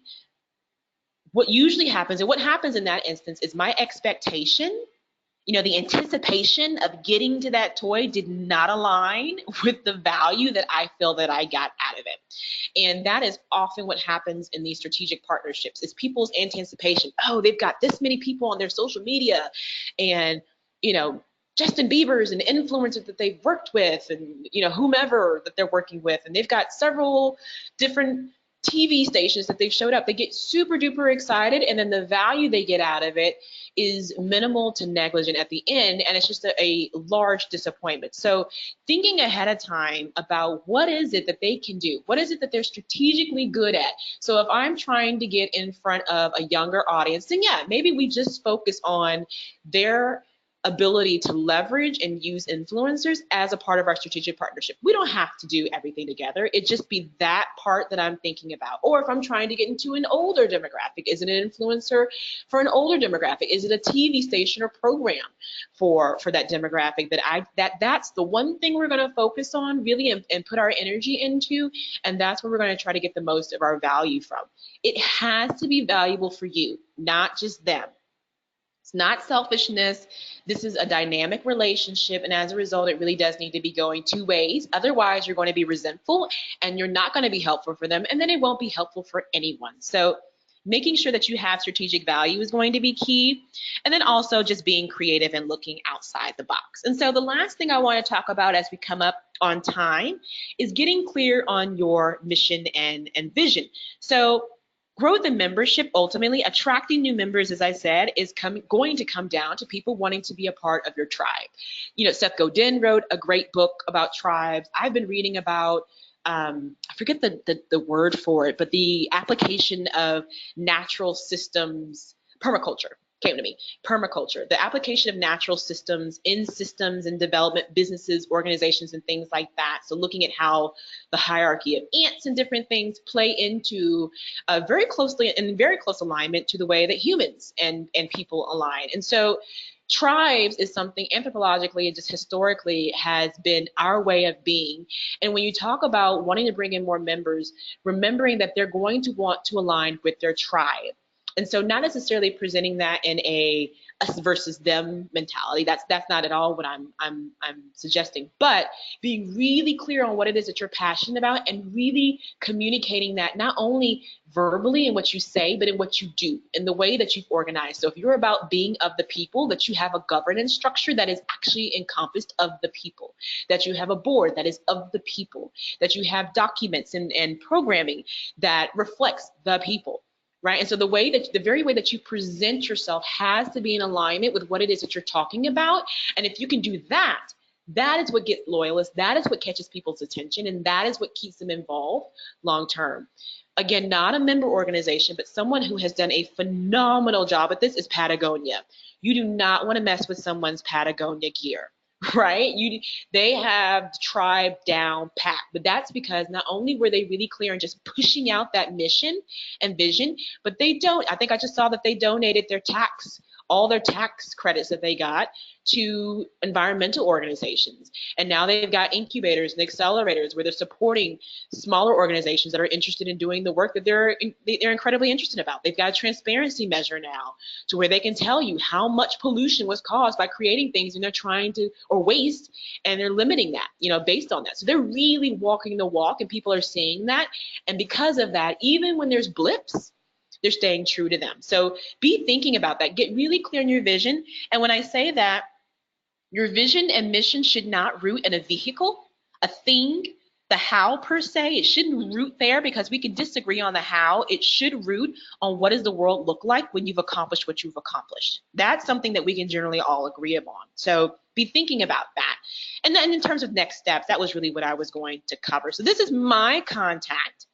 what usually happens, and what happens in that instance is my expectation, the anticipation of getting to that toy did not align with the value that I feel that I got out of it. And that is often what happens in these strategic partnerships is people's anticipation. Oh, they've got this many people on their social media and, Justin Bieber's and influencers that they've worked with and, whomever that they're working with. And they've got several different TV stations that they've showed up. They get super duper excited and then the value they get out of it is minimal to negligent at the end, and it's just a large disappointment. So thinking ahead of time about what is it that they can do, what is it that they're strategically good at. So if I'm trying to get in front of a younger audience, then yeah, maybe we just focus on their ability to leverage and use influencers as a part of our strategic partnership. We don't have to do everything together. It just be that part that I'm thinking about. Or if I'm trying to get into an older demographic, is it an influencer for an older demographic? Is it a TV station or program for that demographic that's the one thing we're going to focus on really and put our energy into, and that's where we're going to try to get the most of our value from. It has to be valuable for you, not just them. It's not selfishness. This is a dynamic relationship, and as a result, it really does need to be going two ways. Otherwise, you're going to be resentful and you're not going to be helpful for them, and then it won't be helpful for anyone. So making sure that you have strategic value is going to be key. And then also just being creative and looking outside the box. And so the last thing I want to talk about as we come up on time is getting clear on your mission and vision. So growth and membership, ultimately attracting new members, as I said, is going to come down to people wanting to be a part of your tribe. You know, Seth Godin wrote a great book about tribes. I've been reading about I forget the word for it, but the application of natural systems, permaculture came to me, permaculture, the application of natural systems in systems and development, businesses, organizations, and things like that. So looking at how the hierarchy of ants and different things play into very closely, in very close alignment to the way that humans and people align. And so tribes is something anthropologically and just historically has been our way of being. And when you talk about wanting to bring in more members, remembering that they're going to want to align with their tribe. And so not necessarily presenting that in a us versus them mentality. That's not at all what I'm suggesting, but being really clear on what it is that you're passionate about and really communicating that not only verbally in what you say, but in what you do, in the way that you've organized. So if you're about being of the people, that you have a governance structure that is actually encompassed of the people, that you have a board that is of the people, that you have documents and programming that reflects the people. Right. And so the very way that you present yourself has to be in alignment with what it is that you're talking about. And if you can do that, that is what gets loyalists. That is what catches people's attention. And that is what keeps them involved long term. Again, not a member organization, but someone who has done a phenomenal job at this is Patagonia. You do not want to mess with someone's Patagonia gear. Right? They have the tribe down pat, but that's because not only were they really clear in just pushing out that mission and vision, but I think I just saw that they donated all their tax credits that they got to environmental organizations. And now they've got incubators and accelerators where they're supporting smaller organizations that are interested in doing the work that they're incredibly interested about. They've got a transparency measure now to where they can tell you how much pollution was caused by creating things and they're trying to, or waste, and they're limiting that, based on that. So they're really walking the walk and people are seeing that. And because of that, even when there's blips, they're staying true to them. So be thinking about that. Get really clear on your vision. And when I say that, your vision and mission should not root in a vehicle, a thing, the how per se. It shouldn't root there because we can disagree on the how. It should root on what does the world look like when you've accomplished what you've accomplished. That's something that we can generally all agree upon. So be thinking about that. And then in terms of next steps, that was really what I was going to cover. So this is my contact.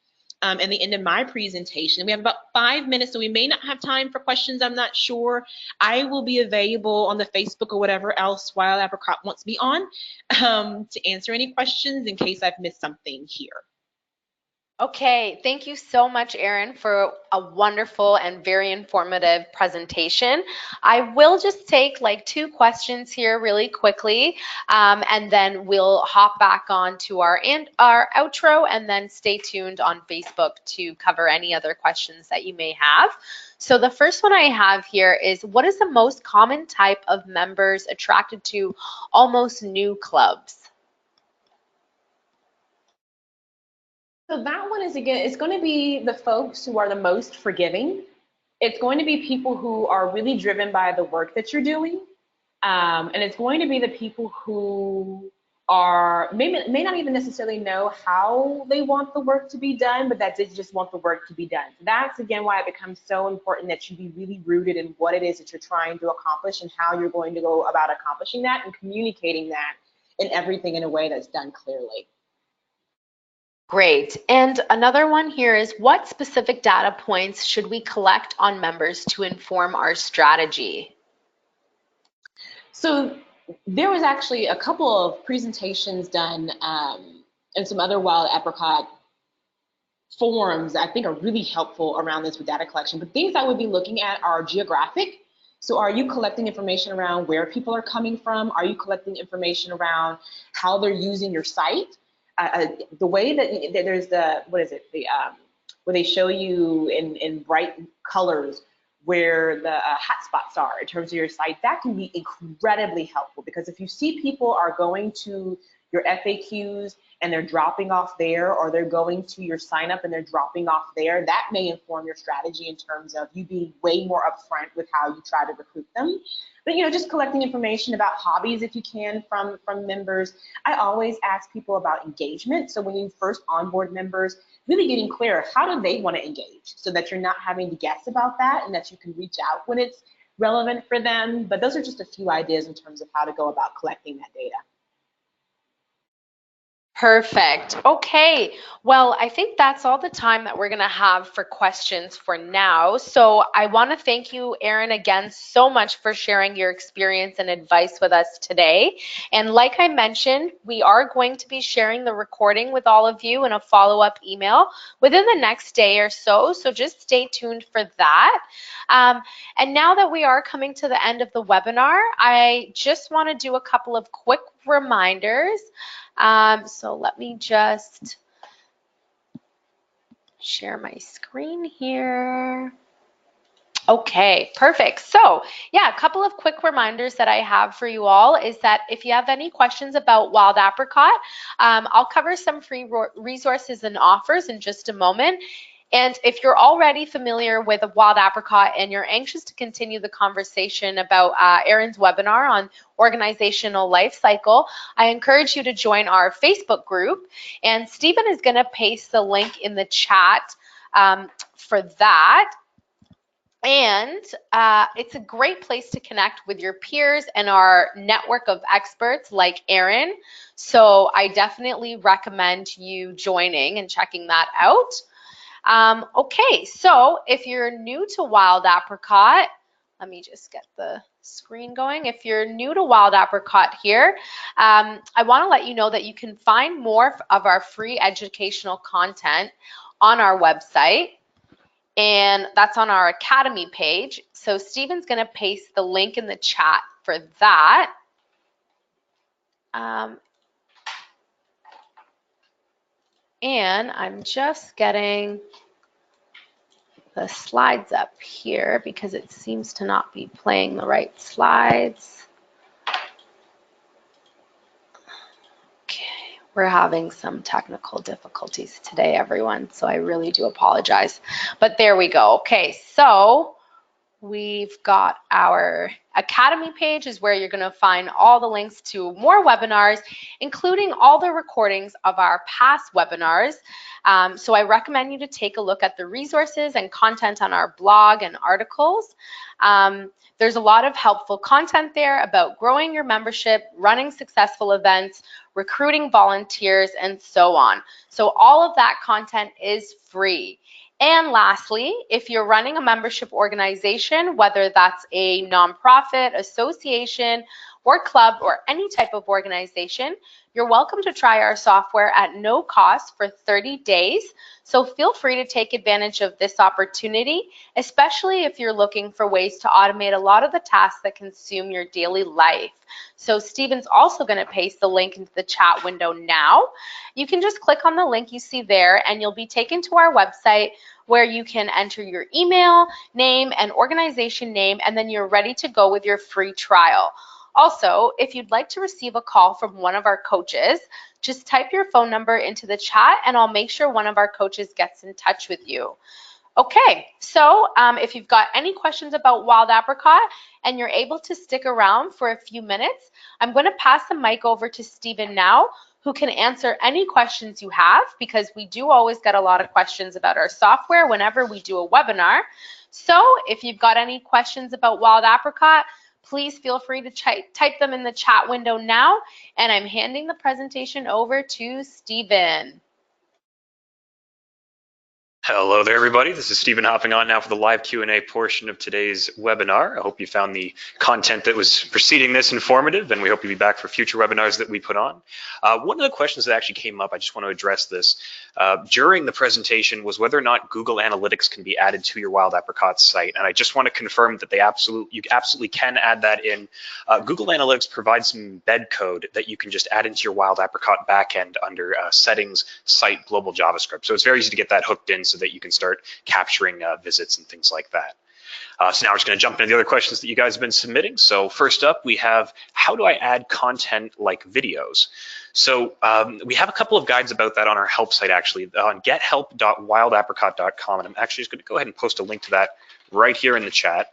At the end of my presentation. We have about 5 minutes, so we may not have time for questions. I'm not sure. I will be available on the Facebook or whatever else Wild Apricot wants me on to answer any questions in case I've missed something here. Okay, thank you so much, Erin, for a wonderful and very informative presentation. I will just take like 2 questions here really quickly, and then we'll hop back on to our outro, and then stay tuned on Facebook to cover any other questions that you may have. So the first one I have here is, what is the most common type of members attracted to almost new clubs? So that one is, again, it's going to be the folks who are the most forgiving. It's going to be people who are really driven by the work that you're doing. And it's going to be the people who may not even necessarily know how they want the work to be done, but that they just want the work to be done. So that's, again, why it becomes so important that you be really rooted in what it is that you're trying to accomplish and how you're going to go about accomplishing that and communicating that in everything in a way that's done clearly. Great. And another one here is, what specific data points should we collect on members to inform our strategy? So there was actually a couple of presentations done and some other Wild Apricot forums I think are really helpful around this with data collection. But things I would be looking at are geographic. So are you collecting information around where people are coming from? Are you collecting information around how they're using your site? The way that there's where they show you in bright colors where the hotspots are in terms of your site, that can be incredibly helpful, because if you see people are going to your FAQs and they're dropping off there, or they're going to your sign up and they're dropping off there, that may inform your strategy in terms of you being way more upfront with how you try to recruit them. But just collecting information about hobbies if you can from members. I always ask people about engagement. So when you first onboard members, really getting clear, how do they want to engage, so that you're not having to guess about that, and that you can reach out when it's relevant for them. But those are just a few ideas in terms of how to go about collecting that data. Perfect. Okay. Well, I think that's all the time that we're going to have for questions for now. So I want to thank you, Erin, again so much for sharing your experience and advice with us today. And like I mentioned, we are going to be sharing the recording with all of you in a follow-up email within the next day or so. So just stay tuned for that. And now that we are coming to the end of the webinar, I just want to do a couple of quick reminders. So let me just share my screen here. Okay, perfect. So yeah, a couple of quick reminders that I have for you all is that if you have any questions about Wild Apricot, I'll cover some free resources and offers in just a moment. And if you're already familiar with Wild Apricot and you're anxious to continue the conversation about Erin's webinar on organizational life cycle, I encourage you to join our Facebook group. And Stephen is going to paste the link in the chat for that. And it's a great place to connect with your peers and our network of experts like Erin. So I definitely recommend you joining and checking that out. Okay, so if you're new to Wild Apricot, let me just get the screen going. If you're new to Wild Apricot here, I want to let you know that you can find more of our free educational content on our website, and that's on our Academy page. So Stephen's going to paste the link in the chat for that. And I'm just getting the slides up here because it seems to not be playing the right slides. Okay, we're having some technical difficulties today, everyone, so I really do apologize. But there we go. Okay, so we've got our Academy page is where you're going to find all the links to more webinars, including all the recordings of our past webinars. So I recommend you to take a look at the resources and content on our blog and articles. There's a lot of helpful content there about growing your membership, running successful events, recruiting volunteers, and so on. So all of that content is free. And lastly, if you're running a membership organization, whether that's a nonprofit, association, or club, or any type of organization, you're welcome to try our software at no cost for 30 days. So feel free to take advantage of this opportunity, especially if you're looking for ways to automate a lot of the tasks that consume your daily life. So Stephen's also going to paste the link into the chat window now. You can just click on the link you see there and you'll be taken to our website where you can enter your email, name, and organization name, and then you're ready to go with your free trial. Also, if you'd like to receive a call from one of our coaches, just type your phone number into the chat and I'll make sure one of our coaches gets in touch with you. Okay, so if you've got any questions about Wild Apricot and you're able to stick around for a few minutes, I'm going to pass the mic over to Stephen now, who can answer any questions you have, because we do always get a lot of questions about our software whenever we do a webinar. So if you've got any questions about Wild Apricot, please feel free to type them in the chat window now, and I'm handing the presentation over to Stephen. Hello there, everybody. This is Stephen hopping on now for the live Q&A portion of today's webinar. I hope you found the content that was preceding this informative, and we hope you'll be back for future webinars that we put on. One of the questions that actually came up, I just want to address this, during the presentation was whether or not Google Analytics can be added to your Wild Apricot site. And I just want to confirm that you absolutely can add that in. Google Analytics provides some embed code that you can just add into your Wild Apricot backend under settings, site, global JavaScript. So it's very easy to get that hooked in so that you can start capturing visits and things like that. So now we're just going to jump into the other questions that you guys have been submitting. So first up, we have, how do I add content like videos? So we have a couple of guides about that on our help site, actually, on gethelp.wildapricot.com. And I'm actually just going to go ahead and post a link to that right here in the chat.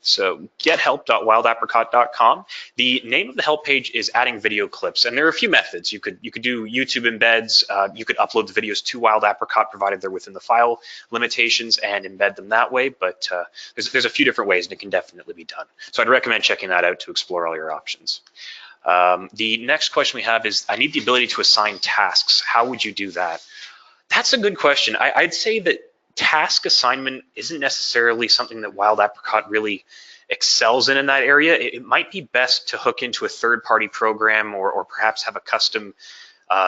So gethelp.wildapricot.com. The name of the help page is adding video clips, and there are a few methods. You could do YouTube embeds. You could upload the videos to Wild Apricot, provided they're within the file limitations, and embed them that way. But there's a few different ways, and it can definitely be done. So I'd recommend checking that out to explore all your options. The next question we have is, I need the ability to assign tasks. How would you do that? That's a good question. I'd say that task assignment isn't necessarily something that Wild Apricot really excels in that area. It might be best to hook into a third-party program or perhaps have a custom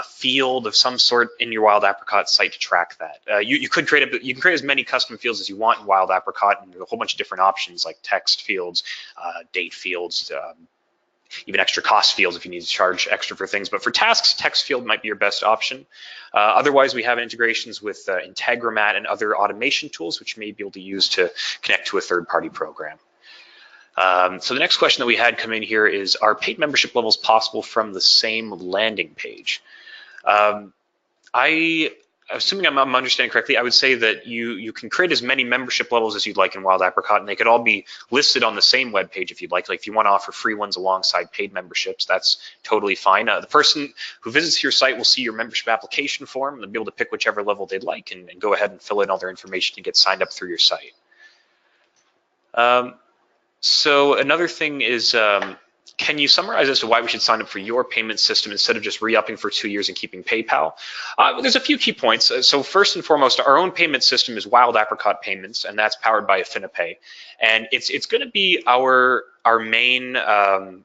field of some sort in your Wild Apricot site to track that. You can create as many custom fields as you want in Wild Apricot, and there's a whole bunch of different options like text fields, date fields, even extra cost fields if you need to charge extra for things. But for tasks, text field might be your best option. Otherwise, we have integrations with Integromat and other automation tools, which you may be able to use to connect to a third-party program. So the next question that we had come in here is, are paid membership levels possible from the same landing page? Assuming I'm understanding correctly, I would say that you can create as many membership levels as you'd like in Wild Apricot, and they could all be listed on the same web page if you'd like. Like if you want to offer free ones alongside paid memberships, that's totally fine. The person who visits your site will see your membership application form, and they'll be able to pick whichever level they'd like and go ahead and fill in all their information to get signed up through your site. So another thing is, can you summarize as to why we should sign up for your payment system instead of just re-upping for 2 years and keeping PayPal? There's a few key points. So first and foremost, our own payment system is Wild Apricot Payments, and that's powered by AffiniPay. And it's going to be our main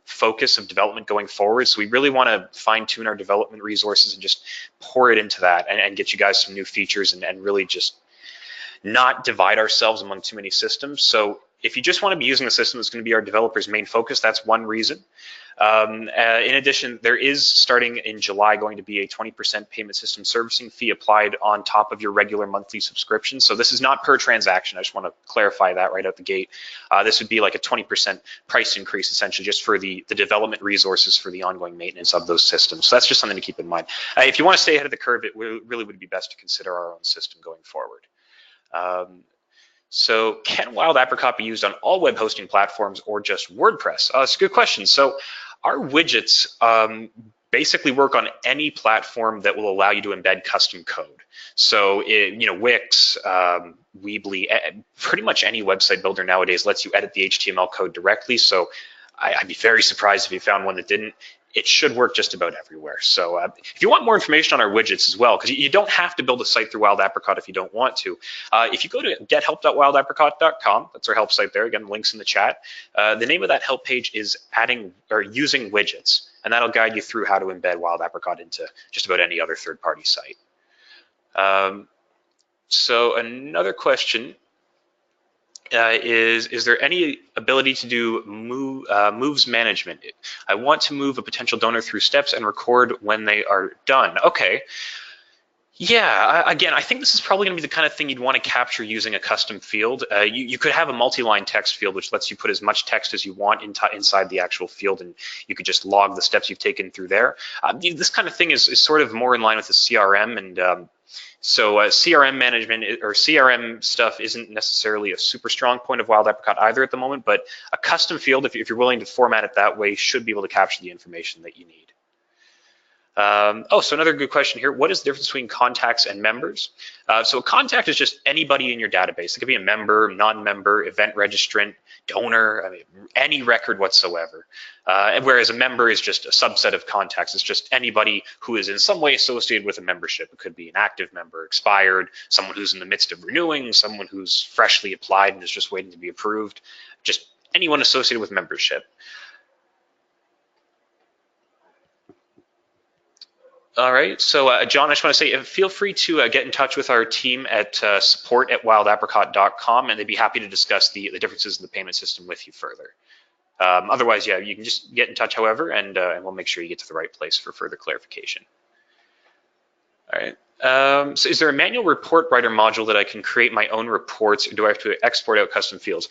focus of development going forward. So we really want to fine tune our development resources and just pour it into that and get you guys some new features and really just not divide ourselves among too many systems. So if you just want to be using a system that's going to be our developers' main focus, that's one reason. In addition, there is, starting in July, going to be a 20% payment system servicing fee applied on top of your regular monthly subscription. So this is not per transaction. I just want to clarify that right out the gate. This would be like a 20% price increase, essentially, just for the development resources for the ongoing maintenance of those systems. So that's just something to keep in mind. If you want to stay ahead of the curve, it really would be best to consider our own system going forward. So can Wild Apricot be used on all web hosting platforms or just WordPress? That's a good question. So our widgets basically work on any platform that will allow you to embed custom code. So Wix, Weebly, pretty much any website builder nowadays lets you edit the HTML code directly. So I'd be very surprised if you found one that didn't. It should work just about everywhere. So if you want more information on our widgets as well, because you don't have to build a site through Wild Apricot if you don't want to. If you go to gethelp.wildapricot.com, that's our help site there. Again, links in the chat. The name of that help page is using widgets, and that'll guide you through how to embed Wild Apricot into just about any other third-party site. So another question is there any ability to do moves management? I want to move a potential donor through steps and record when they are done. Okay. Yeah, again, I think this is probably going to be the kind of thing you'd want to capture using a custom field. You could have a multi-line text field, which lets you put as much text as you want inside the actual field, and you could just log the steps you've taken through there. This kind of thing is sort of more in line with the CRM, and so CRM management or CRM stuff isn't necessarily a super strong point of Wild Apricot either at the moment, but a custom field, if you're willing to format it that way, should be able to capture the information that you need. So another good question here. What is the difference between contacts and members? So a contact is just anybody in your database. It could be a member, non-member, event registrant, donor, any record whatsoever. Whereas a member is just a subset of contacts. It's just anybody who is in some way associated with a membership. It could be an active member, expired, someone who's in the midst of renewing, someone who's freshly applied and is just waiting to be approved. Just anyone associated with membership. All right, so John, I just want to say, feel free to get in touch with our team at support@wildapricot.com, and they'd be happy to discuss the differences in the payment system with you further. Otherwise, yeah, you can just get in touch, however, and we'll make sure you get to the right place for further clarification. All right, So is there a manual report writer module that I can create my own reports, or do I have to export out custom fields?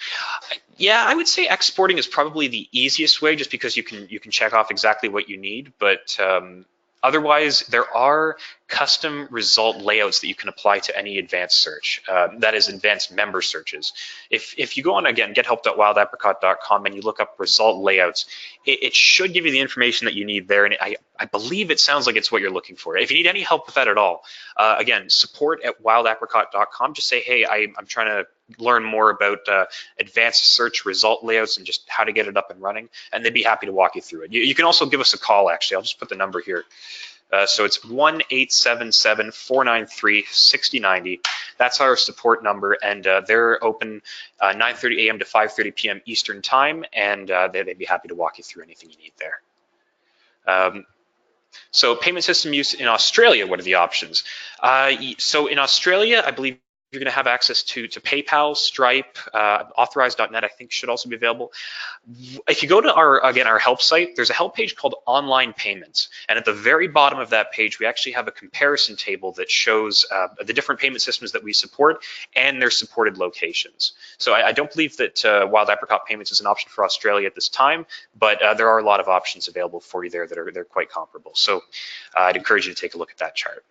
Yeah, I would say exporting is probably the easiest way, just because you can check off exactly what you need. But otherwise, there are custom result layouts that you can apply to any advanced search. That is advanced member searches. If you go on, again, gethelp.wildapricot.com and you look up result layouts, it should give you the information that you need there. And I believe it sounds like it's what you're looking for. If you need any help with that at all, again, support@wildapricot.com. Just say, hey, I'm trying to learn more about advanced search result layouts and just how to get it up and running, and they'd be happy to walk you through it. You can also give us a call, actually. I'll just put the number here. So it's 1-877-493-6090. That's our support number, and they're open 9:30 a.m. to 5:30 p.m. Eastern time, and they'd be happy to walk you through anything you need there. So payment system use in Australia, what are the options? So in Australia, I believe you're going to have access to PayPal, Stripe, Authorize.net, I think should also be available. If you go to our help site, there's a help page called Online Payments. And at the very bottom of that page, we actually have a comparison table that shows the different payment systems that we support and their supported locations. So I don't believe that Wild Apricot Payments is an option for Australia at this time, but there are a lot of options available for you there that are quite comparable. So I'd encourage you to take a look at that chart.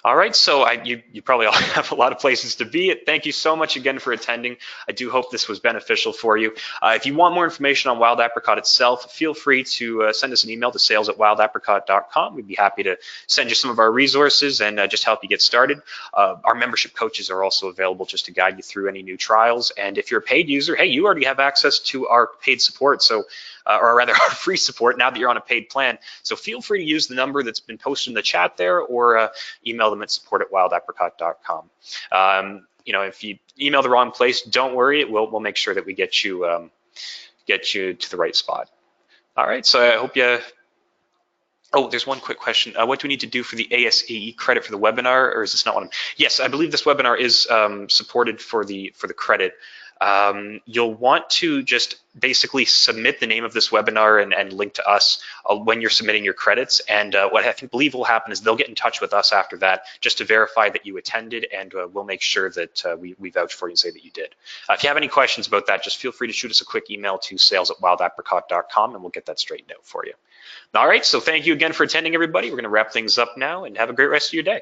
All right, so you probably all have a lot of places to be. Thank you so much again for attending. I do hope this was beneficial for you. If you want more information on Wild Apricot itself, feel free to send us an email to sales@wildapricot.com. We'd be happy to send you some of our resources and just help you get started. Our membership coaches are also available just to guide you through any new trials. And if you're a paid user, hey, you already have access to our paid support. So or rather our free support now that you're on a paid plan. So feel free to use the number that's been posted in the chat there, or email them at support@wildapricot.com. If you email the wrong place, don't worry, we'll make sure that we get you to the right spot. All right, so I hope you. Oh, there's one quick question. What do we need to do for the ASAE credit for the webinar, or is this not one? Yes, I believe this webinar is supported for the credit. You'll want to just basically submit the name of this webinar and link to us when you're submitting your credits. And what I believe will happen is they'll get in touch with us after that just to verify that you attended, and we'll make sure that we vouch for you and say that you did. If you have any questions about that, just feel free to shoot us a quick email to sales@wildapricot.com and we'll get that straightened out for you. All right, so thank you again for attending, everybody. We're going to wrap things up now, and have a great rest of your day.